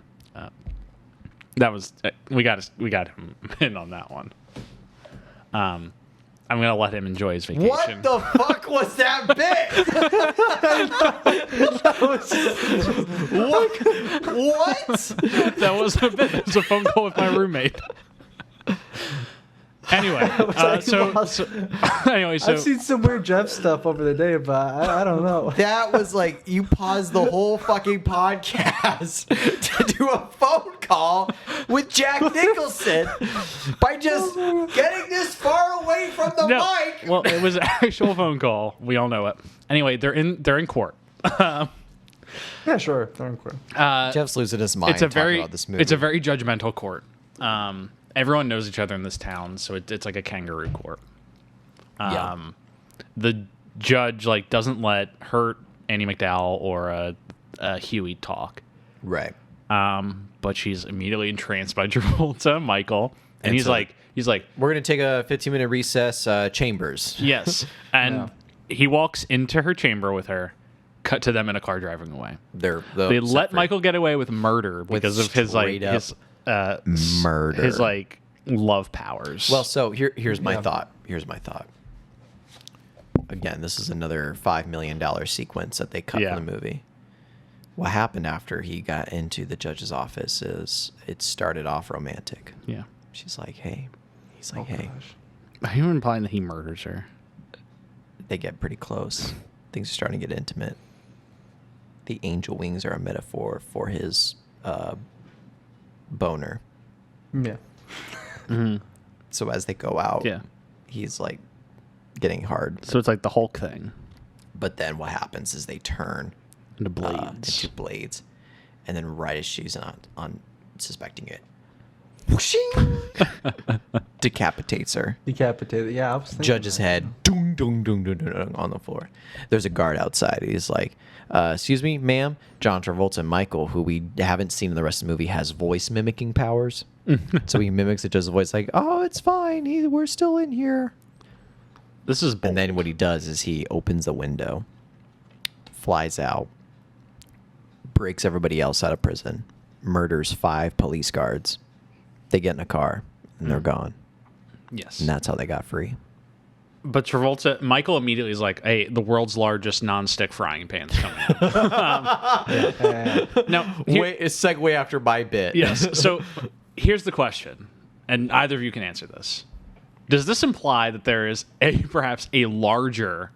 That was we got him in on that one. I'm gonna let him enjoy his vacation. What the fuck was that bit? What? That wasn't a bit. That was a phone call with my roommate. Anyway, so I've seen some weird Jeff stuff over the day, but I don't know. That was like you paused the whole fucking podcast to do a phone call with Jack Nicholson by just getting this far away from the mic. Well, it was an actual phone call. We all know it. Anyway, they're in court. Yeah, sure. They're in court. Jeff's losing his mind. It's a talking very about this movie. it's a very judgmental court. Everyone knows each other in this town, so it's like a kangaroo court. The judge like doesn't let Hurt, Annie McDowell, or Huey talk. right. But she's immediately entranced by Travolta, Michael, and he's so- like, We're gonna take a 15-minute recess. Chambers. yes, and he walks into her chamber with her. Cut to them in a car driving away. They Let Michael get away with murder because of his like straight up murder. his like love powers. Well, so here's my Yeah. thought. Here's my thought. Again, this is another $5 million sequence that they cut Yeah. from the movie. What happened after he got into the judge's office is it started off romantic. yeah, She's like, hey. He's like, Oh, hey. gosh. are you implying that he murders her? They get pretty close. Things are starting to get intimate. The angel wings are a metaphor for his boner. Yeah. So as they go out, Yeah. he's like getting hard. So it's like the Hulk thing But then what happens is they turn into blades. into blades, and then right as she's on suspecting it, whooshing, decapitates her. Decapitated. Yeah, I was thinking Judge's that. head, dung, dung, dung, dung, dung, dung, on the floor. There's a guard outside. He's like, excuse me, ma'am. John Travolta, Michael, who we haven't seen in the rest of the movie, has voice mimicking powers. So he mimics the judge's voice like, oh, it's fine. We're still in here. This is And then what he does is he opens the window, flies out, breaks everybody else out of prison, murders 5 police guards. They get in a car, and they're gone. yes. And that's how they got free. But Travolta, Michael immediately is like, "Hey, the world's largest non-stick frying pan's coming up." Now, Wait, a segue after my bit. yes. So here's the question, and either of you can answer this. Does this imply that there is perhaps a larger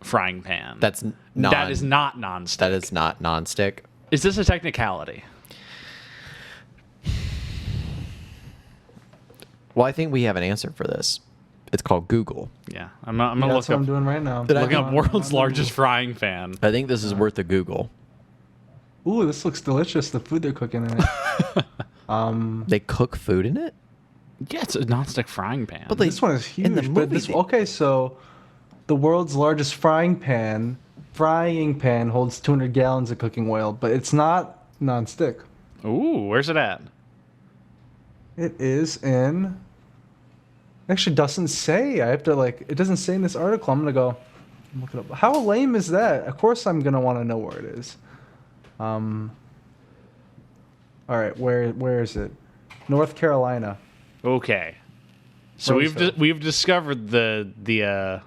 frying pan that is not nonstick? That is not nonstick. Is this a technicality? Well, I think we have an answer for this. It's called Google. Yeah, I'm gonna look That's what up. I'm doing right now. Looking up world's largest frying pan. I think this is worth a Google. Ooh, this looks delicious. The food they're cooking in it. They cook food in it? Yeah, it's a nonstick frying pan. But This one is huge. in the But movie, okay, so the world's largest frying pan holds 200 gallons of cooking oil, but it's not nonstick. Ooh, where's it at? It is in. Actually, doesn't say. I have to It doesn't say in this article. I'm gonna go look it up. How lame is that? Of course, I'm gonna want to know where it is. All right, where is it? North Carolina. Okay, so Roseville. we've discovered the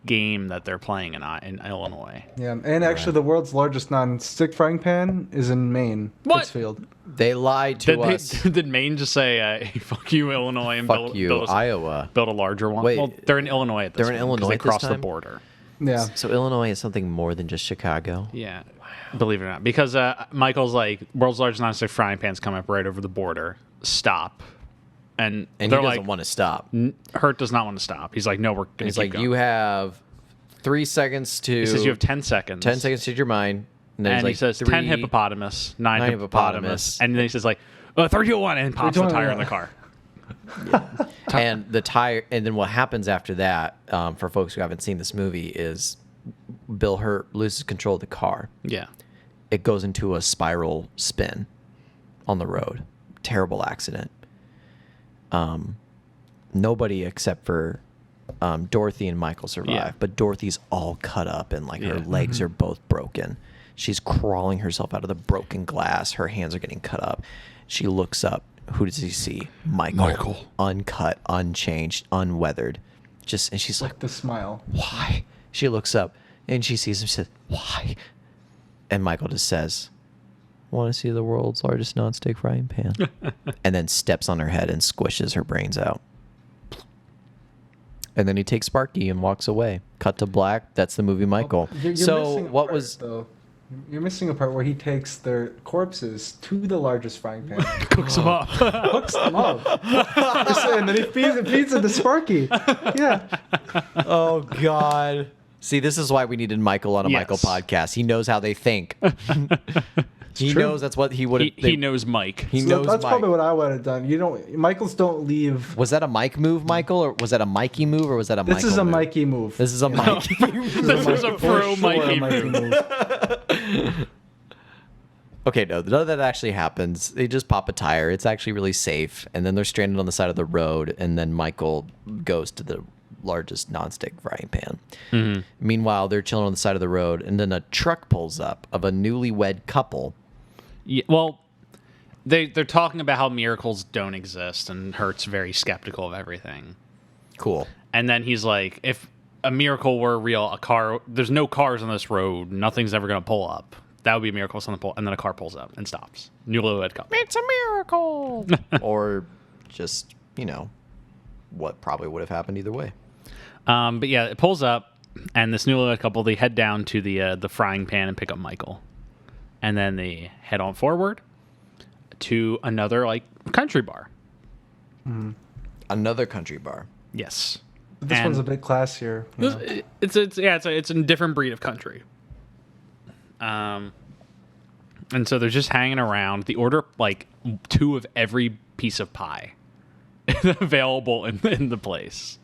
game that they're playing in Illinois. Yeah, and actually, the world's largest non-stick frying pan is in Maine, What? Pittsfield. They lied to us. Did Maine just say, hey, "Fuck you, Illinois," and Fuck you, Iowa. build a larger one? Wait, well, they're in Illinois at this they're in point, 'cause Illinois They at this crossed the time? border. Yeah. So Illinois is something more than just Chicago. Yeah, believe it or not, because Michael's like, world's largest nonstick frying pan's coming up right over the border. Stop, and And he they're doesn't like, want to stop. Hurt does not want to stop. He's like, no, we're gonna He's keep like, going. you have 3 seconds to. He says you have 10 seconds. 10 seconds to your mind. And, then And he's like, he says 10 hippopotamus, 9 nine hippopotamus. hippopotamus. And then he says like, 3, 2, 1, and pops the 3, 2, 1, tire in yeah. the car. And the tire, and then what happens after that, for folks who haven't seen this movie, is Bill Hurt loses control of the car. Yeah. It goes into a spiral spin on the road. Terrible accident. Nobody except for Dorothy and Michael survive, Yeah. but Dorothy's all cut up and like her Yeah. legs are both broken. She's crawling herself out of the broken glass. Her hands are getting cut up. She looks up. Who does he see? Michael. Uncut, unchanged, unweathered. And she's like, The smile. why? She looks up and she sees him. She says, why? And Michael just says, want to see the world's largest nonstick frying pan? And then steps on her head and squishes her brains out. And then he takes Sparky and walks away. Cut to black. That's the movie Michael. You're So missing a what part, was... though. You're missing a part where he takes their corpses to the largest frying pan, Cooks them up. hooks them up, and then he feeds it to Sparky. Yeah. Oh, God. See, this is why we needed Michael on a Yes. Michael podcast. He knows how they think. He true. knows that's what he would have... He knows Mike. He So knows that's Mike. probably what I would have done. Michaels don't leave. Was that a Mike move, Michael? Or was that a Mikey move? Or was that a This Michael is a move? Mikey move. This is a Mikey move. This is a For pro sure Mikey a Mikey move. move. Okay, no, none of that actually happens. They just pop a tire. It's actually really safe. And then they're stranded on the side of the road. And then Michael goes to the largest nonstick frying pan. Mm-hmm. Meanwhile, they're chilling on the side of the road. And then a truck pulls up of a newlywed couple. Yeah, well, they're talking about how miracles don't exist, and Hurt's very skeptical of everything. Cool. And then he's like, if a miracle were real, there's no cars on this road, nothing's ever going to pull up. That would be a miracle. And then a car pulls up and stops. Newlywed couple. It's a miracle. Or just, what probably would have happened either way. But yeah, it pulls up, and this newlywed couple, they head down to the frying pan and pick up Michael. And then they head on forward to another country bar. Another country bar. Yes. But this And one's a bit classier. It's a different breed of country. And so they're just hanging around. They order 2 of every piece of pie available in the place.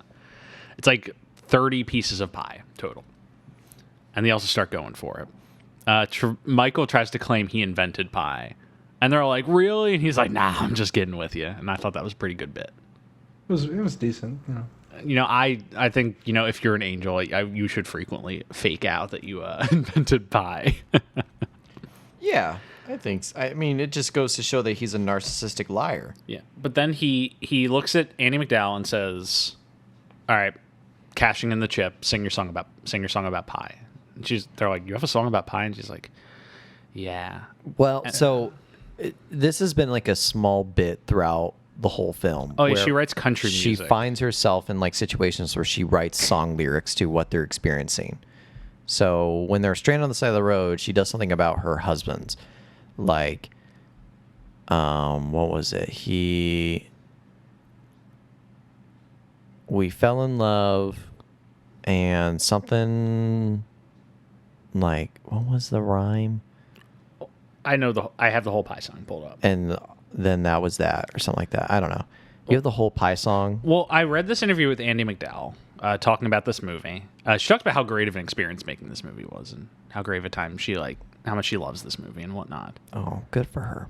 It's 30 pieces of pie total. And they also start going for it. Michael tries to claim he invented pie. And they're like, really? And he's like, nah, I'm just kidding with you. And I thought that was a pretty good bit. It was decent. I think, if you're an angel, you should frequently fake out that you invented pie. Yeah, I think so. I mean, it just goes to show that he's a narcissistic liar. Yeah. But then he looks at Annie McDowell and says, all right, cashing in the chip, sing your song about pie. And they're like, you have a song about pie? And she's like, yeah. Well, so this has been a small bit throughout the whole film. Oh, yeah, where she writes country She music. finds herself in like situations where she writes song lyrics to what they're experiencing. So when they're stranded on the side of the road, she does something about her husband. Like, what was it? We fell in love and something like, what was the rhyme? I have the whole pie song pulled up. And then that was that or something like that. I don't know. You have the whole pie song. Well, I read this interview with Andy McDowell talking about this movie. She talked about how great of an experience making this movie was and how great of a time how much she loves this movie and whatnot. Oh, good for her.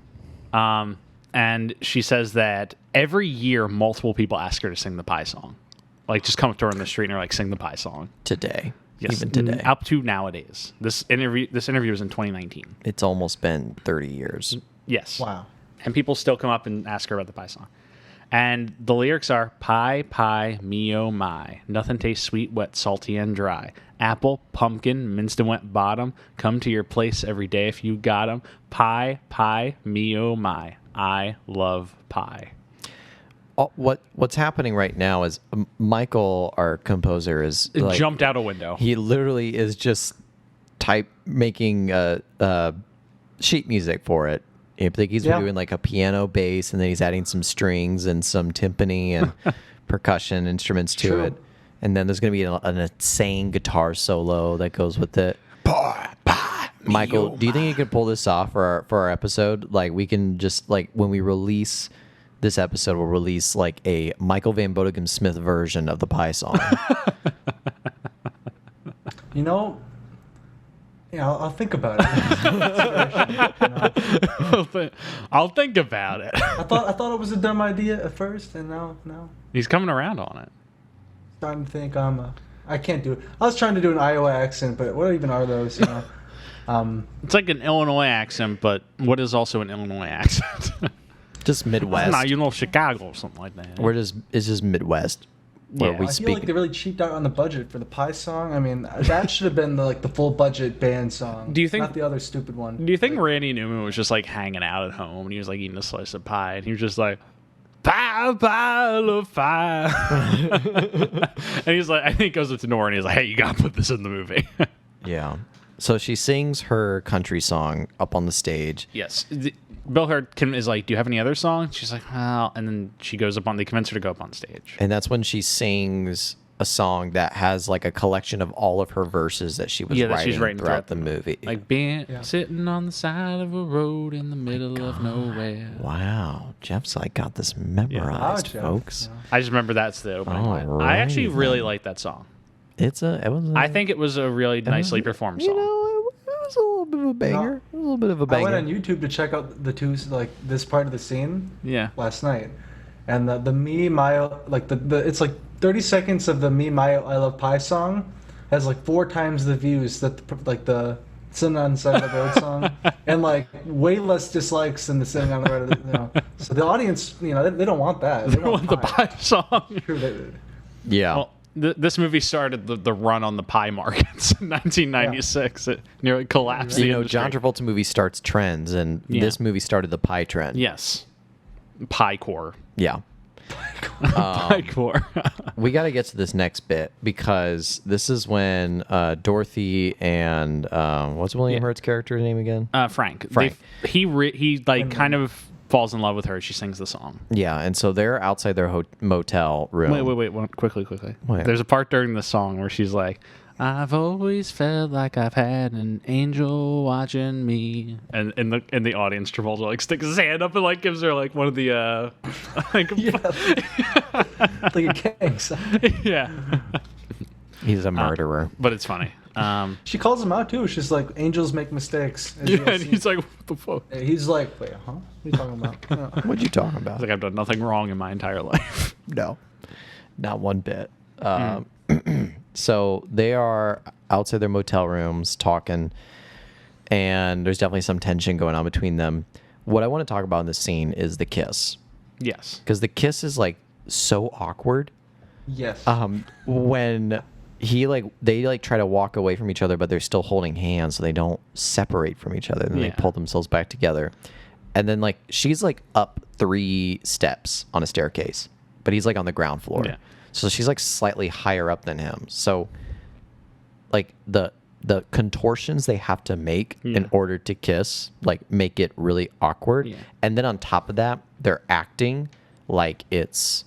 And she says that every year multiple people ask her to sing the pie song. Like, just come up to her on the street and are like, sing the pie song. Today. Yes, Even today. Up to nowadays. This interview was in 2019. It's almost been 30 years. Yes. Wow. And people still come up and ask her about the pie song. And the lyrics are, pie, pie, me, oh my. Nothing tastes sweet, wet, salty, and dry. Apple, pumpkin, minced and wet bottom. Come to your place every day if you got 'em. Pie, pie, me, oh my. I love pie. What's happening right now is Michael, our composer, is like, Jumped out a window. he literally is just making sheet music for it. I think he's doing like a piano bass, and then he's adding some strings and some timpani and percussion instruments to True. it. And then there's going to be an insane guitar solo that goes with it. Michael, do you think you could pull this off for our episode? Like, we can just, like, when we release this episode, we'll release like a Michael Van Bodegom Smith version of the pie song. You know, yeah, I'll think about it. I'll think about it. I thought it was a dumb idea at first, and now He's coming around on it. starting to think I can't do it. I was trying to do an Iowa accent, but what even are those? You know, It's like an Illinois accent, but what is also an Illinois accent? Just Midwest. Nah, you know, Chicago or something like that. It's just Midwest where Yeah. we I speak. feel like they really cheaped out on the budget for the pie song. I mean, that should have been the full budget band song. Do you think- not the other stupid one? Do you think Randy Newman was just like hanging out at home and he was like eating a slice of pie and he was just like, pie, pie, love pie. And he's like, I think he goes up to Nora and he's like, hey, you gotta put this in the movie. Yeah. So she sings her country song up on the stage. Yes. Bill Hurd is like, do you have any other songs? She's like, well, and then she goes up on, they convince her to go up on stage. And that's when she sings a song that has like a collection of all of her verses that she was Yeah, that she's writing throughout the throughout movie. Like being sitting on the side of a road in the middle of nowhere. Wow. Jeff's like got this memorized, Jeff. folks. Yeah. I just remember that's the opening line. All I actually right, really then. like that song. I I think it was a really nicely performed song. You know, it was a little bit of a banger. A little bit of a I banger. went on YouTube to check out the two this part of the scene Yeah. last night, and the me my the it's like 30 seconds of the me my I love pie song has like 4 times the views that the sitting on the side of the road song, and like way less dislikes than the sitting on the road. You know, so the audience, they don't want that. They They want the pie song. True, Yeah. Well, this movie started the run on the pie markets in 1996. It nearly collapsed. The industry. John Travolta movie starts trends, and Yeah. this movie started the pie trend. Yes. Pie core. Yeah. Pie core. We got to get to this next bit because this is when Dorothy and what's William Hurt's character's name again? Frank. Frank. He kind of falls in love with her. She sings the song. Yeah, and so they're outside their motel room. Wait. Quickly. What? There's a part during the song where she's like, I've always felt like I've had an angel watching me. And in the audience, Travolta like sticks his hand up and like gives her like one of the like like a gang sign. yeah. He's a murderer. But it's funny. She calls him out too. She's like, "Angels make mistakes." as Yeah, you'll and see. he's like, what the fuck? He's like, "Wait, huh? What are you talking about?" Yeah. What you talking about? He's like, I've done nothing wrong in my entire life. No, not one bit. So they are outside their motel rooms talking, and there's definitely some tension going on between them. What I want to talk about in this scene is the kiss, Yes. because the kiss is like so awkward. Yes. When they try to walk away from each other, but they're still holding hands, so they don't separate from each other, and then they Yeah. pull themselves back together. And then like she's like up 3 steps on a staircase, but he's like on the ground floor. Yeah. So she's like slightly higher up than him. So like the contortions they have to make in order to kiss like make it really awkward. Yeah. And then on top of that, they're acting like it's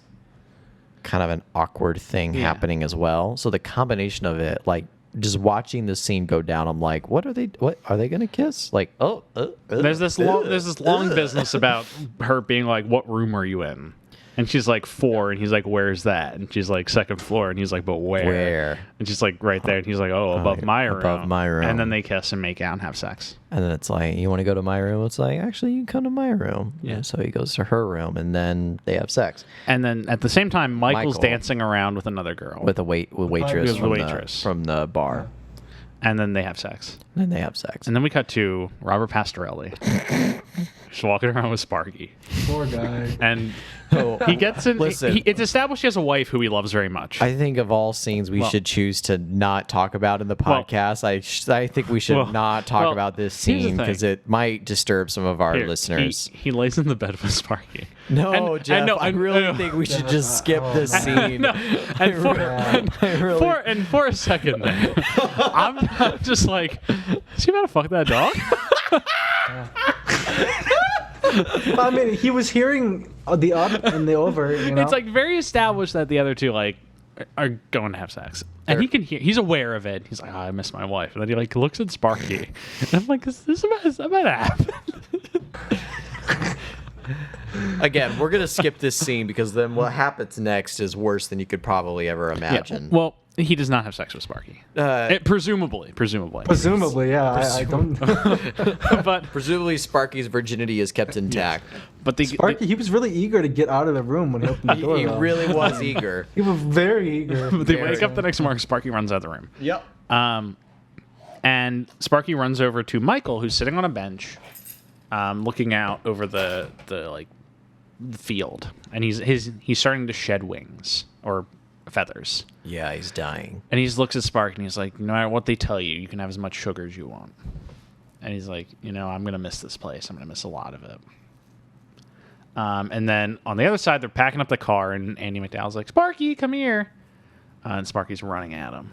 kind of an awkward thing happening as well. So the combination of it, like just watching the scene go down, I'm like, what are they gonna kiss? Like, There's this long business about her being like, "What room are you in?" And she's like 4, and he's like, "Where's that?" And she's like, "2nd floor," and he's like, "But where?" Where? And she's like, "Right there." And he's like, "Oh, above my room." Above my room. And then they kiss and make out and have sex. And then it's like, you want to go to my room? It's like, actually, you can come to my room. Yeah. And so he goes to her room, and then they have sex And then at the same time, Michael's Michael. dancing around with another girl. with a waitress, With a waitress. from the bar. And then they have sex. And then they have sex. And then we cut to Robert Pastorelli. Just walking around with Sparky. Poor guy. And Oh, he gets in. Listen. It's established he has a wife who he loves very much. I think of all scenes we should choose to not talk about in the Well- podcast, I think we should Well- not talk well, about this here's the scene because thing. it might disturb some of our Here, listeners. He lays in the bed with Sparky. No, And- Jeff, and no, I and- really no. think we should just skip Oh, this no. scene. No, and for a second there, I'm just like, is he about to fuck that dog? I mean, he was hearing the up and the over. You know? It's like very established that the other two like are going to have sex, and he can hear. He's aware of it. He's like, oh, I miss my wife, and then he like looks at Sparky, and I'm like, is that about to happen? Again, we're gonna skip this scene because then what happens next is worse than you could probably ever imagine. Well, he does not have sex with Sparky. Presumably. presumably, yeah. I don't. but Presumably, Sparky's virginity is kept intact. but the Sparky, he was really eager to get out of the room when he opened the door. He though. really was eager. He was very eager. they wake up the next morning. Sparky runs out of the room. Yep. And Sparky runs over to Michael, who's sitting on a bench, looking out over the field, and he's starting to shed wings or feathers. Yeah, he's dying. And he looks at Sparky and he's like, no matter what they tell you, you can have as much sugar as you want. And he's like, I'm gonna miss this place. I'm gonna miss a lot of it. And then on the other side, they're packing up the car, and Andy McDowell's like, Sparky, come here. And Sparky's running at him.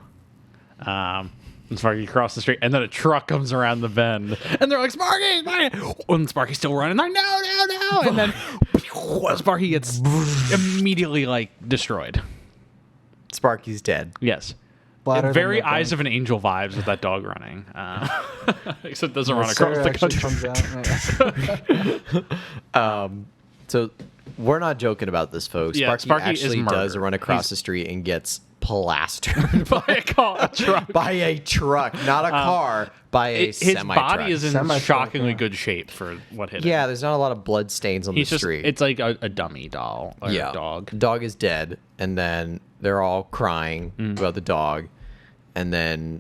And Sparky crosses the street, and then a truck comes around the bend, and they're like, Sparky! And Sparky's still running, like, no! And then Sparky gets immediately, like, destroyed. Sparky's dead. Yes. Bladder than Very the Eyes dog. of an Angel vibes with that dog running. Except it doesn't run Sarah across the actually country. comes out. So we're not joking about this, folks. Yeah, Sparky is actually does murdered. run across He's- the street and gets plastered By a truck. by a truck, not a car, by a His semi truck. body is in Semi-truck, shockingly yeah. good shape for what hit him. Yeah, there's not a lot of blood stains on He's the just, street. it's like a dummy doll or dog. Dog is dead, and then they're all crying Mm. about the dog, and then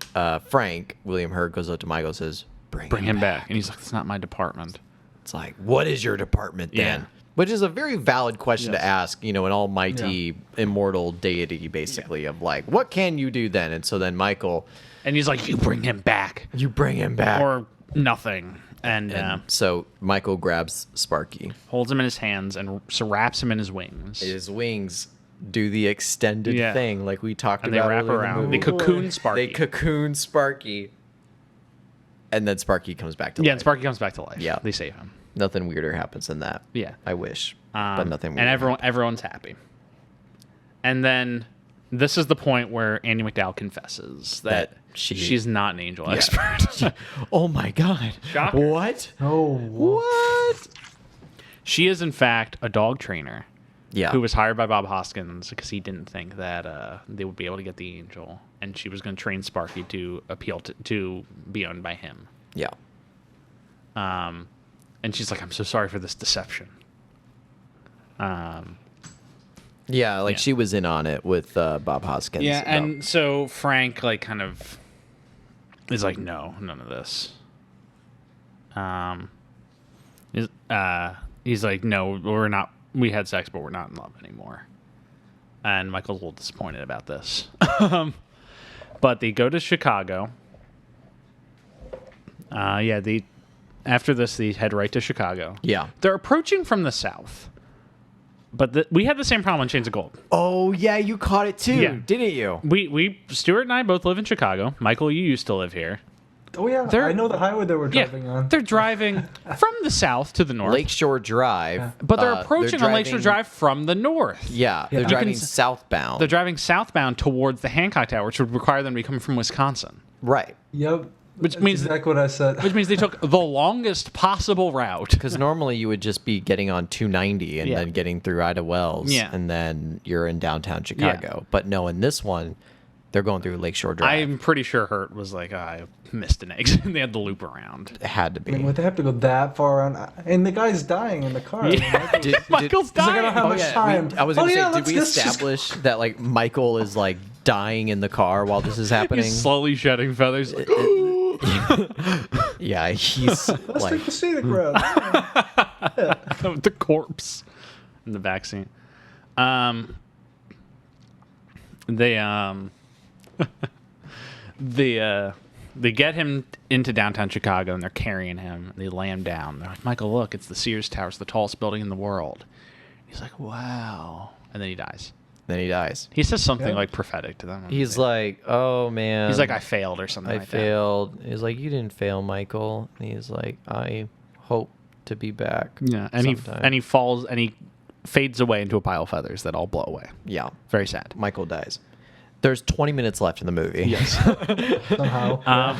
Frank William Hurt goes up to Michael and says, "Bring Him back. And he's like, it's not my department. It's like, what is your department then? Yeah. Which is a very valid question Yes. to ask, an almighty, immortal deity, basically, of like, what can you do then? And so then Michael, And he's like, you bring him back. you bring him back. Or nothing. And So Michael grabs Sparky. holds him in his hands and wraps him in his wings. His wings do the extended Yeah. thing, like we talked And they about. wrap earlier in the around. They movie. cocoon Sparky. They cocoon Sparky. And then Sparky comes back to life. and Sparky comes back to life. Yeah. They save him. Nothing weirder happens than that. Yeah. I wish. But nothing weirder. And everyone's happy. And then this is the point where Andy McDowell confesses that she's not an angel expert. Oh my God. Shocker. What? Oh, What? She is, in fact, a dog trainer Yeah. who was hired by Bob Hoskins because he didn't think that they would be able to get the angel. And she was going to train Sparky to appeal to be owned by him. Yeah. And she's like, I'm so sorry for this deception. Yeah, like Yeah. she was in on it with Bob Hoskins. Yeah, about- and so Frank kind of is like, no, none of this. He's like, no, we're not. We had sex, but we're not in love anymore. And Michael's a little disappointed about this. But they go to Chicago. after this, they head right to Chicago. Yeah. They're approaching from the south. But we had the same problem on Chains of Gold. Oh, yeah, you caught it too, Yeah. didn't you? We Stuart and I both live in Chicago. Michael, you used to live here. Oh yeah, I know the highway they were driving on. They're driving from the south to the north. Lakeshore Drive. But they're approaching on Lakeshore Drive from the north. Yeah, they're driving southbound. They're driving southbound towards the Hancock Tower, which would require them to be coming from Wisconsin. Right. Yep. Which That's means exactly what I said. Which means they took the longest possible route. Because normally you would just be getting on 290 and Yeah. then getting through Ida Wells, Yeah. and then you're in downtown Chicago. But no, in this one, they're going through Lakeshore Drive. I'm pretty sure Hurt was like, I missed an exit, and they had to loop around. It had to be. I mean, would they have to go that far on? And the guy's dying in the car. Yeah. I mean, Michael's He's like, I dying. don't have much time. I was going to say, did let's we just- establish that like Michael is like dying in the car while this is happening? He's slowly shedding feathers. Like, Yeah, he's Let's like take the scenic route. the corpse in the vaccine. They get him into downtown Chicago and they're carrying him. They lay him down. They're like, Michael, look, it's the Sears Tower. It's the tallest building in the world. He's like, wow. And then he dies. then he dies. He says something Yeah. like prophetic to them. He's like, "Oh man." He's like, I failed or something I like failed. He's like, "You didn't fail, Michael." And he's like, "I hope to be back." that. Yeah. And sometime." he falls and he fades away into a pile of feathers that all blow away. Yeah, Very sad. Michael dies. There's 20 minutes left in the movie. Yes. Somehow.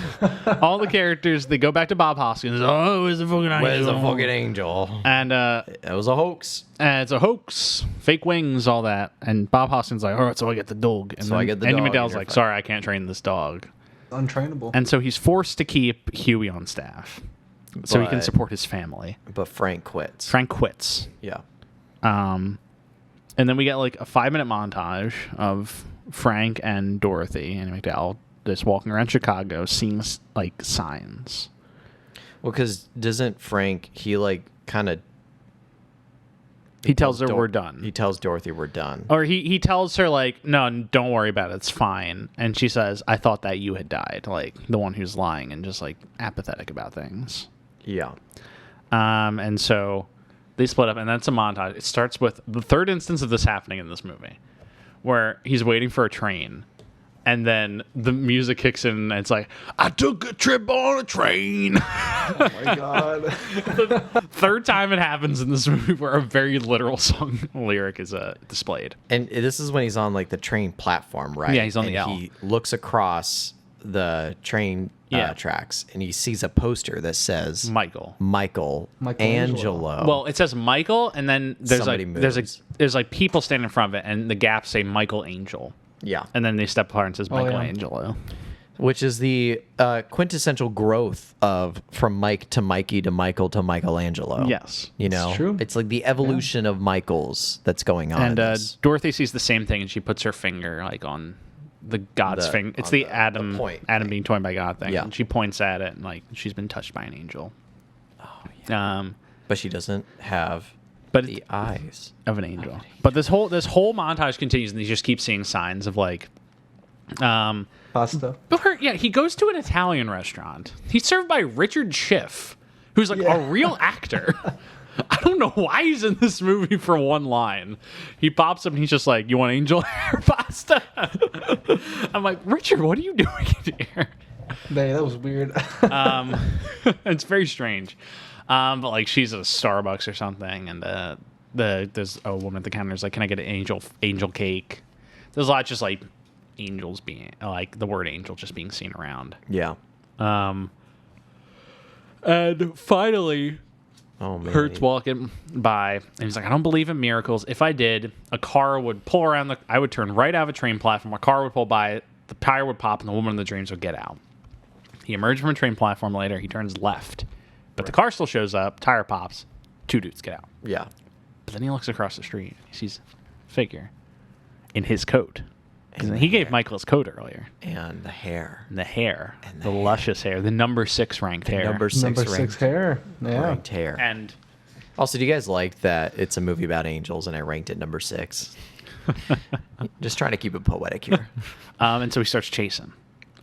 All the characters, they go back to Bob Hoskins. Oh, where's the fucking angel? Where's the fucking angel? And It was a hoax. it's a hoax, fake wings, all that. And Bob Hoskins like, all right, so I get the dog. And So I get the Andy dog, and McDowell's you're like, fine. sorry, I can't train this dog. Untrainable. And so he's forced to keep Huey on staff, so he can But- support his family. But Frank quits. Frank quits. Yeah. And then we get like a 5-minute montage of Frank and Dorothy and McDowell just walking around Chicago, seeing like signs. Well, because doesn't Frank, he like kind of. He tells her we're done. He tells Dorothy we're done. Or he tells her like, no, don't worry about it, it's fine. And she says, I thought that you had died, like the one who's lying and just like apathetic about things. Yeah. And so they split up, and that's a montage. It starts with the third instance of this happening in this movie, where he's waiting for a train, and then the music kicks in, and it's like, I took a trip on a train. Oh my god. Third time it happens in this movie where a very literal song lyric is displayed. And this is when he's on like the train platform, right? Yeah, he's on the and L. He looks across the train Yeah. tracks, and he sees a poster that says Michael. Michelangelo. Michelangelo. Well, it says Michael, and then there's Somebody like there's like people standing in front of it, and the gaps say Michael Angel, yeah, and then they step apart and says Oh, yeah. Michelangelo. which is the quintessential growth of from Mike to Mikey to Michael to Michelangelo. Yes. you know, It's true. It's like the evolution of Michaels that's going on. And in this. Dorothy sees the same thing, and she puts her finger like on the God's finger. It's on the the Adam point Adam thing. being toyed by God thing. Yeah. And she points at it, and like she's been touched by an angel. Oh yeah. But she doesn't have But the eyes. of an angel. But this whole montage continues, and they just keep seeing signs of like. Pasta. But he goes to an Italian restaurant. He's served by Richard Schiff, who's like Yeah. a real actor. I don't know why he's in this movie for one line. He pops up and he's just like, "You want angel hair pasta?" I'm like, Richard, what are you doing here? Hey, that was weird. It's very strange. But like, she's at a Starbucks or something, and there's a woman at the counter who's like, "Can I get an angel cake?" There's a lot just like angels being like the word angel just being seen around. Yeah. And finally, Oh man. Kurt's walking by, and he's like, I don't believe in miracles. If I did, a car would pull around I would turn right out of a train platform, a car would pull by, the tire would pop, and the woman in the dreams would get out. He emerged from a train platform later, he turns left, but the car still shows up, tire pops, 2 dudes get out. Yeah. But then he looks across the street, he sees a figure in his coat. 'Cause And he the gave hair. Michael his coat earlier. And the hair. And the hair, And the the hair. luscious hair, the number 6 ranked hair. Number 6 Number ranked, 6 hair. Yeah. ranked hair. And Also, do you guys like that it's a movie about angels and I ranked it number 6? Just trying to keep it poetic here. and so he starts chasing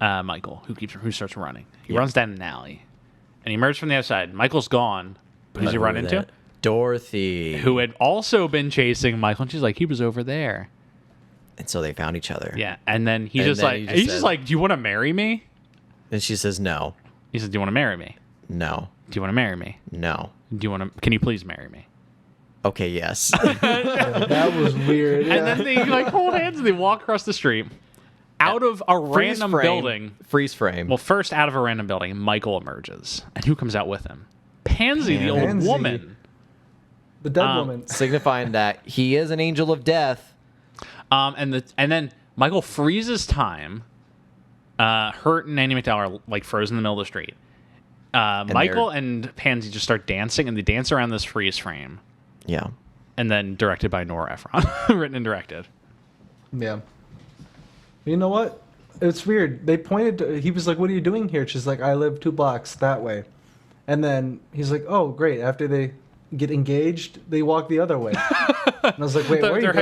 Michael, who starts running. He runs down an alley, and he emerged from the other side. Michael's gone. But who's he run into? Dorothy. Who had also been chasing Michael. And she's like, he was over there. And so they found each other. Yeah. And then he's just said, like, do you want to marry me? And she says, no. He says, do you want to marry me? No. Do you want to marry me? No. Can you please marry me? Okay, yes. That was weird. Yeah. And then they like hold hands and they walk across the street out of a random building. Freeze frame. Well, first out of a random building, Michael emerges. And who comes out with him? Pansy, the old Pansy. woman. The dead woman. Signifying that he is an angel of death. And then Michael freezes time. Hurt and Andy McDowell are like frozen in the middle of the street. Michael and Pansy just start dancing, and they dance around this freeze frame. Yeah. And then directed by Nora Ephron. Written and directed. Yeah. You know what? It's weird. They pointed to, he was like, what are you doing here? She's like, I live 2 blocks that way. And then he's like, oh, great. After they get engaged, they walk the other way. And I was like, wait, where are you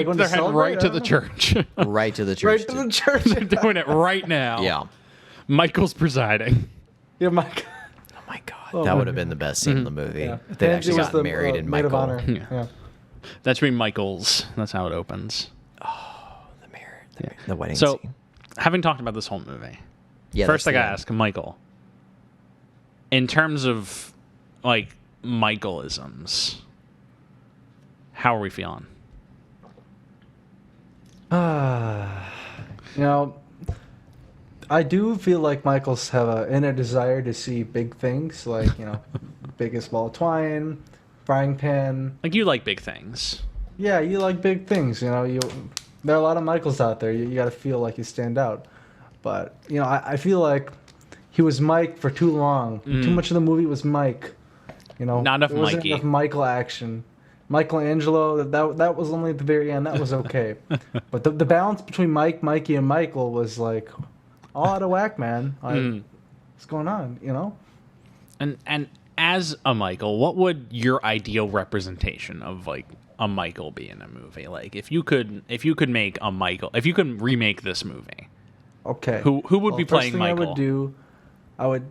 going? They're heading right to the church. Right to the church. Right to the church. They're doing it right now. Yeah. Michael's presiding. Yeah, Mike. Oh my God. Oh that my would have been the best scene in the movie. Yeah. If they Pansy actually was got married in maid of Michael. honor. Yeah. That's me, Michael's. That's how it opens. The marriage. The wedding So, scene. having talked about this whole movie, Yeah, first I that's the gotta end. ask Michael. In terms of like Michaelisms, how are we feeling? You know, I do feel like Michaels have an inner desire to see big things, like, you know, biggest ball of twine, frying pan. Like you like big things. Yeah, you like big things, you know. There are a lot of Michaels out there. You got to feel like you stand out. But, you know, I feel like he was Mike for too long. Too much of the movie was Mike. You know, Not enough there wasn't Mikey. enough Michael action. Michelangelo, that was only at the very end. That was okay. But the balance between Mike, Mikey, and Michael was like all out of whack, man. Like, what's going on? You know? And as a Michael, what would your ideal representation of like a Michael be in a movie? Like if you could make a Michael, if you could remake this movie, Okay. who would be playing first thing Michael? I would,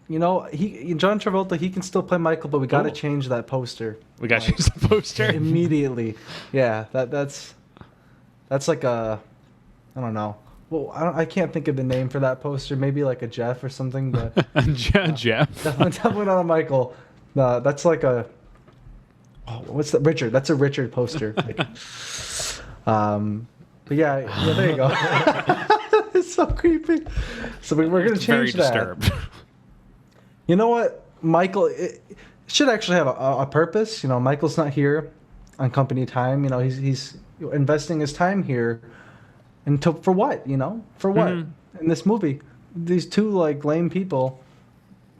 you know, John Travolta, he can still play Michael, but we got to Ooh. change that poster. We got to use the poster. Immediately. Yeah, that's like a, I don't know. Well, I can't think of the name for that poster. Maybe like a Jeff or something, but Jeff. definitely not a Michael. No, that's like a, what's that? Richard. That's a Richard poster. But yeah, there you go. It's so creepy. So we're gonna change Very that. disturbed. You know what, Michael? It should actually have a purpose. You know, Michael's not here on company time. You know, he's investing his time here, and for what? You know, for what? In this movie, these two like lame people,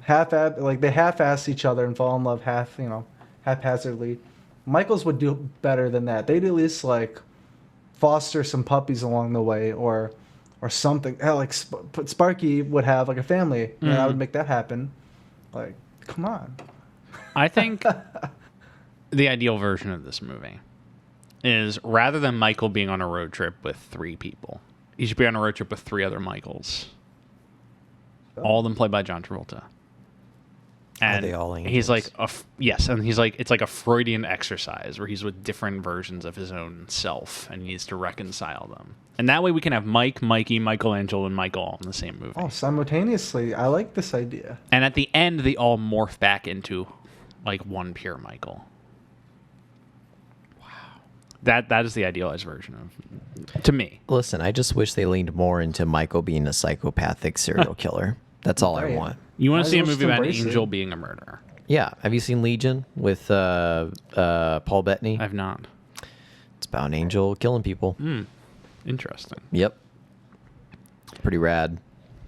they half-ass each other and fall in love haphazardly. Michael's would do better than that. They'd at least like foster some puppies along the way, or something. Hell, like Sparky would have like a family. And I would make that happen. Like, come on. I think the ideal version of this movie is rather than Michael being on a road trip with 3 people, he should be on a road trip with 3 other Michaels. All of them played by John Travolta. And they all he's like, angels? yes, and he's like, it's like a Freudian exercise where he's with different versions of his own self and he needs to reconcile them. And that way we can have Mike, Mikey, Michelangelo, and Michael all in the same movie. Oh, simultaneously. I like this idea. And at the end, they all morph back into like one pure Michael. Wow. That is the idealized version of, to me. Listen, I just wish they leaned more into Michael being a psychopathic serial killer. That's all I Right. want. You want Might to see a as well movie just about an embrace angel it. being a murderer? Yeah. Have you seen Legion with Paul Bettany? I've not. It's about an angel killing people. Interesting. Yep. Pretty rad.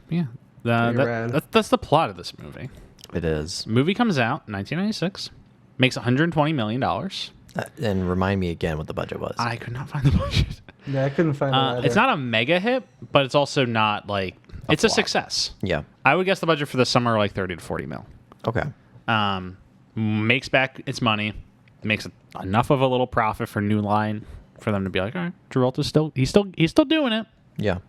Yeah. Pretty rad. That's the plot of this movie. It is. Movie comes out in 1996, makes $120 million. And remind me again what the budget was. I could not find the budget. Yeah, I couldn't find it either. It's not a mega hit, but it's also not like it's a flop. success. Yeah. I would guess the budget for the summer like 30 to 40 mil. Okay. Makes back its money, makes enough of a little profit for New Line for them to be like, all right, Travolta's still he's still doing it. Yeah.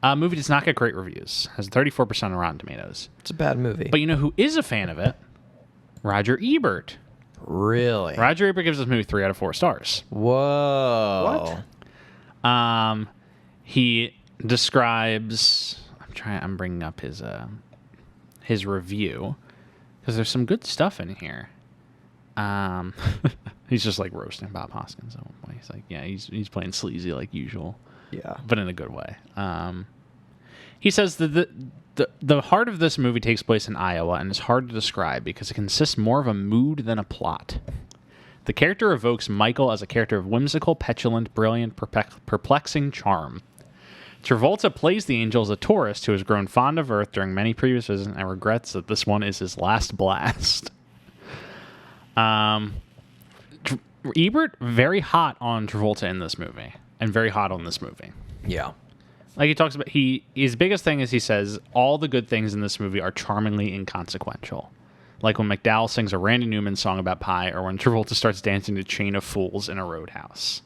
Movie does not get great reviews. Has 34% on Rotten Tomatoes. It's a bad movie. But you know who is a fan of it? Roger Ebert. Really? Roger Ebert gives this movie 3 out of 4 stars. Whoa. What? He describes. I'm bringing up his review because there's some good stuff in here. He's just like roasting Bob Hoskins at one point. He's like, yeah, he's playing sleazy like usual. Yeah. But in a good way. He says that the heart of this movie takes place in Iowa and is hard to describe because it consists more of a mood than a plot. The character evokes Michael as a character of whimsical, petulant, brilliant, perplexing charm. Travolta plays the angel as a tourist who has grown fond of Earth during many previous visits and regrets that this one is his last blast. Ebert, very hot on Travolta in this movie, and very hot on this movie. Yeah. Like he talks about, his biggest thing is he says all the good things in this movie are charmingly inconsequential. Like when McDowell sings a Randy Newman song about pie, or when Travolta starts dancing to Chain of Fools in a roadhouse.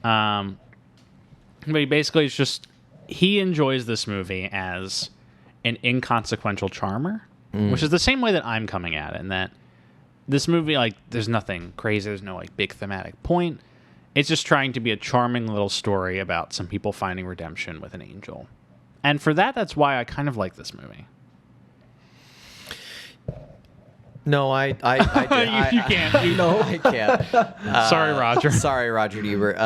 But he basically is just, he enjoys this movie as an inconsequential charmer, which is the same way that I'm coming at it, in that this movie, like, there's nothing crazy, there's no, like, big thematic point. It's just trying to be a charming little story about some people finding redemption with an angel. And for that, that's why I kind of like this movie. No, I You can't. No, I can't. Sorry, Roger. Sorry, Roger Ebert.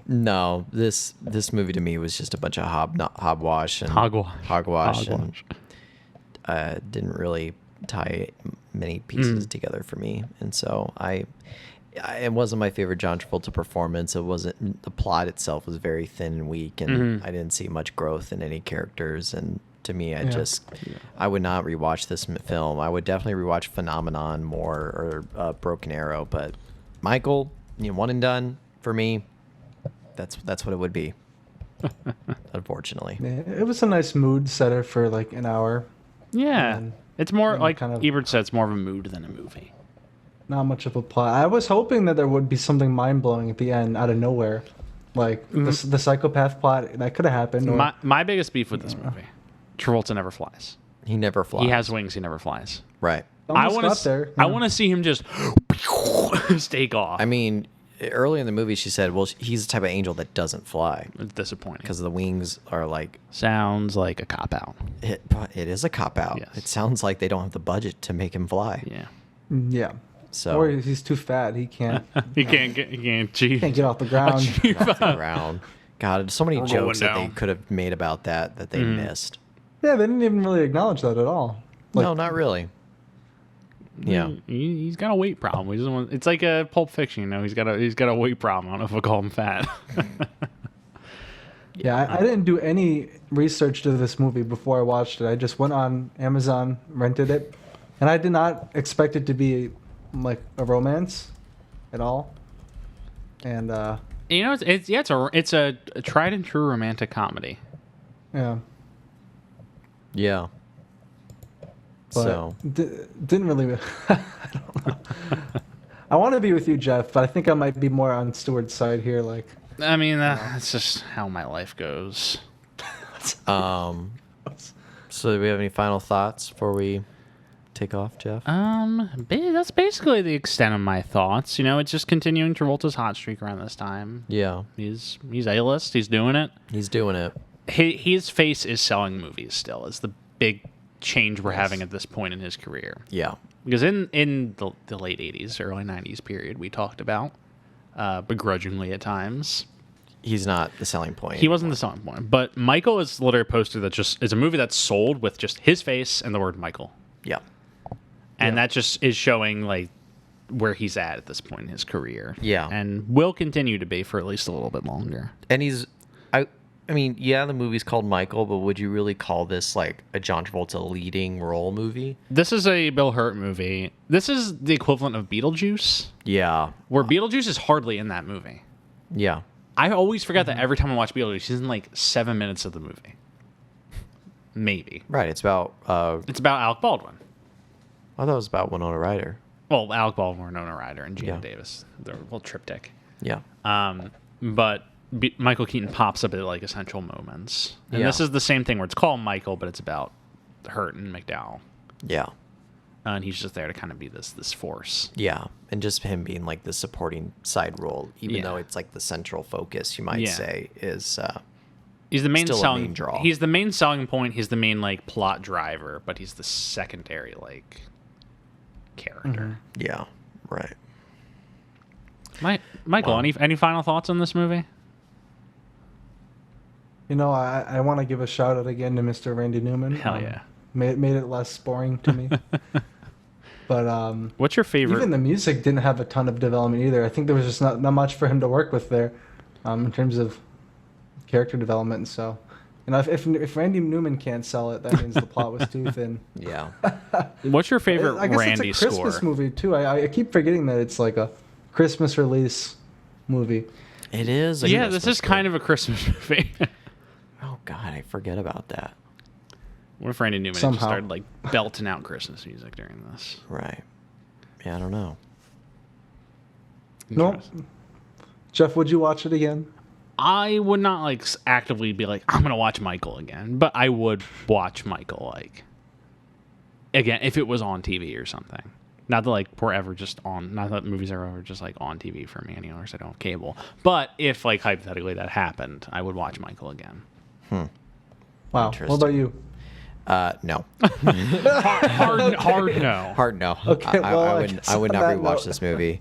No, this movie to me was just a bunch of hogwash and Hogwash. and didn't really tie many pieces together for me, and so it wasn't my favorite John Travolta performance. It wasn't, the plot itself was very thin and weak, and I didn't see much growth in any characters. And to me, I would not rewatch this film. I would definitely rewatch Phenomenon more, or Broken Arrow. But Michael, one and done for me. That's what it would be. Unfortunately, Yeah, it was a nice mood setter for like an hour. Yeah. And It's more, like kind of- Ebert said, it's more of a mood than a movie. Not much of a plot. I was hoping that there would be something mind blowing at the end out of nowhere, like the psychopath plot that could have happened. Or, My biggest beef with this movie, Travolta never flies. he never flies. He has wings, he never flies. Right. I Almost got there. I want to see him just take off. I mean, early in the movie, she said, "Well, he's the type of angel that doesn't fly It's disappointing. because the wings are like." Sounds like a cop out. It is a cop out. Yes. It sounds like they don't have the budget to make him fly. Yeah. Yeah. So Or he's too fat. He can't. He can't achieve. Can't get off the ground. achieve off the ground. God, so many Rolling jokes that they down. could have made about that they missed. Yeah, they didn't even really acknowledge that at all. No, not really. Yeah. He's got a weight problem. He doesn't want, it's like a Pulp Fiction, He's got a weight problem. I don't know if I'll call him fat. Yeah, I didn't do any research to this movie before I watched it. I just went on Amazon, rented it, and I did not expect it to be like a romance at all. And it's a tried and true romantic comedy. yeah, Yeah. but So didn't really. I don't know. I want to be with you, Jeff, but I think I might be more on Stuart's side here. Like, I mean, that's just how my life goes. so do we have any final thoughts before we take off, Jeff? That's basically the extent of my thoughts. It's just continuing Travolta's hot streak around this time. Yeah. He's A-list. He's doing it. He's doing it. His face is selling movies still. Is the big change we're having at this point in his career. Yeah. Because in the late 80s, early 90s period we talked about, begrudgingly at times, He's not the selling point. he wasn't the selling point. But Michael is literally a poster that just is a movie that's sold with just his face and the word Michael. Yeah. And that just is showing like where he's at this point in his career. Yeah. And will continue to be for at least a little bit longer. And I mean, yeah, the movie's called Michael, but would you really call this like a John Travolta leading role movie? This is a Bill Hurt movie. This is the equivalent of Beetlejuice, Yeah. where Beetlejuice is hardly in that movie. Yeah. I always forget that every time I watch Beetlejuice, he's in like 7 minutes of the movie. Maybe. Right. It's about It's about Alec Baldwin. I thought it was about Winona Ryder. Well, Alec Baldwin, Winona Ryder, and Gina Yeah. Davis. They're a little triptych. Yeah. But Michael Keaton pops up at like essential moments, and Yeah. this is the same thing where it's called Michael, but it's about Hurt and McDowell, Yeah. and he's just there to kind of be this force. Yeah. And just him being like the supporting side role, even Yeah. though it's like the central focus, you might Yeah. say, is He's the main still a selling main draw. He's the main selling point. He's the main like plot driver, but he's the secondary like character. yeah, right. Michael, Well- any final thoughts on this movie? You know, I want to give a shout out again to Mr. Randy Newman. Hell yeah. Made it less boring to me. But What's your favorite? even the music didn't have a ton of development either. I think there was just not much for him to work with there, in terms of character development. So, you know, if Randy Newman can't sell it, that means the plot was too thin. Yeah. What's your favorite I guess Randy it's a Christmas score? movie too. I keep forgetting that it's like a Christmas release movie. It is. A Yeah, this Christmas is kind of a Christmas movie. Oh God, I forget about that. What if Randy Newman just Somehow. started like belting out Christmas music during this? Right. Yeah, I don't know. No, Interesting. Jeff, would you watch it again? I would not like actively be like, I'm gonna watch Michael again, but I would watch Michael like again if it was on TV or something. Not that like we're ever just on. Not that movies are ever just like on TV for me anymore, because I don't have cable. But if like hypothetically that happened, I would watch Michael again. Wow. What Interesting. about you? No. Hard no. Hard no. Okay, well, I I guess would on not that rewatch note- this movie.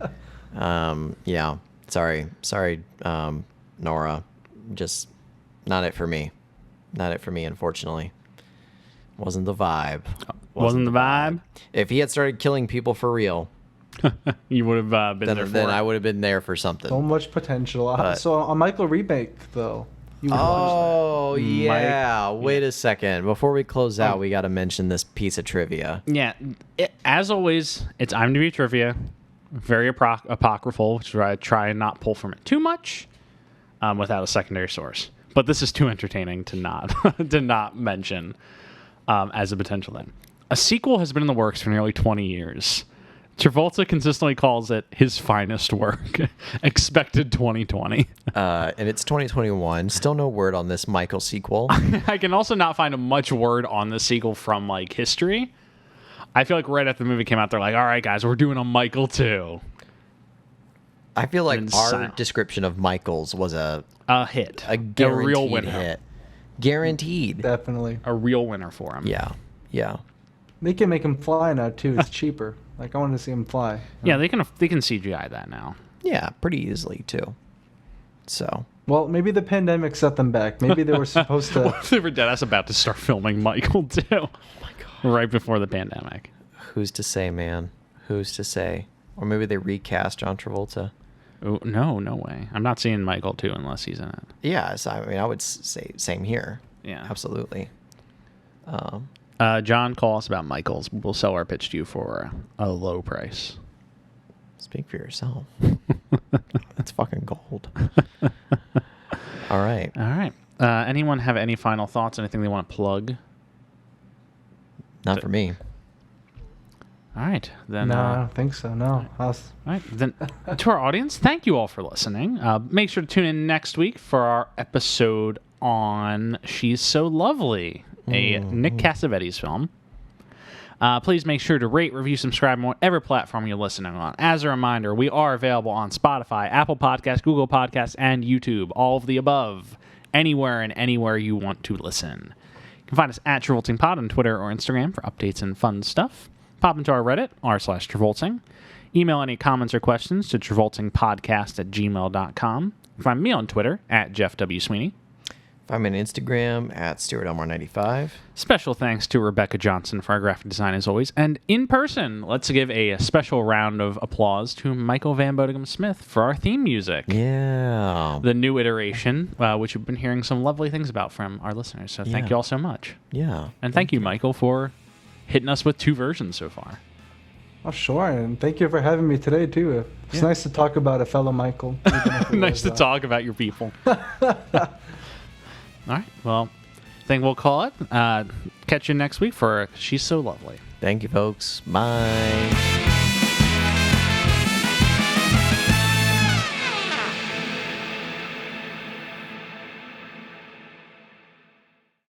Yeah. Sorry, Nora. Just not it for me. Not it for me, unfortunately. Wasn't the vibe. Wasn't the vibe? If he had started killing people for real, You would have been there for then it. I would have been there for something. So much potential. But- So a Michael remake though. You would watch Oh yeah! Mike- Wait a second. Before we close out, we got to mention this piece of trivia. Yeah, as always, it's IMDb trivia, very apocryphal, which I try and not pull from it too much, without a secondary source. But this is too entertaining to not to not mention as a potential thing. A sequel has been in the works for nearly 20 years. Travolta consistently calls it his finest work. Expected 2020. And it's 2021. Still no word on this Michael sequel. I can also not find much word on the sequel from like history. I feel like right after the movie came out, they're like, "All right, guys, we're doing a Michael 2." I feel like And our silent. description of Michael's was a Hit, guaranteed real winner, hit. Guaranteed. Definitely. a real winner for him. Yeah. Yeah. They can make him fly now too. It's cheaper. Like I want to see him fly. Yeah, they can CGI that now. Yeah. Pretty easily too. So. Well, maybe the pandemic set them back. Maybe they were supposed to. What if they were dead ass about to start filming Michael too? Oh my god! Right before the pandemic. Who's to say, man? Who's to say? Or maybe they recast John Travolta. Oh, no way. I'm not seeing Michael 2 unless he's in it. Yes, I mean, I would say same here. Yeah. Absolutely. John, call us about Michael's. We'll sell our pitch to you for a low price. Speak for yourself. That's fucking gold. All right. All right. Anyone have any final thoughts? Anything they want to plug? Not for me. All right. Then. No, I don't think so. No. All right. Then to our audience, thank you all for listening. Make sure to tune in next week for our episode on She's So Lovely, a Nick Cassavetes film. Please make sure to rate, review, subscribe on whatever platform you're listening on. As a reminder, we are available on Spotify, Apple Podcasts, Google Podcasts, and YouTube. All of the above. Anywhere and anywhere you want to listen. You can find us at Travolting Pod on Twitter or Instagram for updates and fun stuff. Pop into our Reddit, r/Travolting. Email any comments or questions to travoltingpodcast@gmail.com. You can find me on Twitter at Jeff W. Sweeney. I'm on Instagram at StuartElmore95. Special thanks to Rebecca Johnson for our graphic design as always. And in person, let's give a special round of applause to Michael Van Bodegom Smith for our theme music. Yeah. The new iteration, which we've been hearing some lovely things about from our listeners. So thank Yeah. you all so much. Yeah. And thank you, Michael, for hitting us with 2 versions so far. Oh, sure. And thank you for having me today too. It's nice to talk about a fellow Michael. even if it Nice was, to talk about your people. All right. Well, I think we'll call it. Catch you next week for She's So Lovely. Thank you, folks. Bye.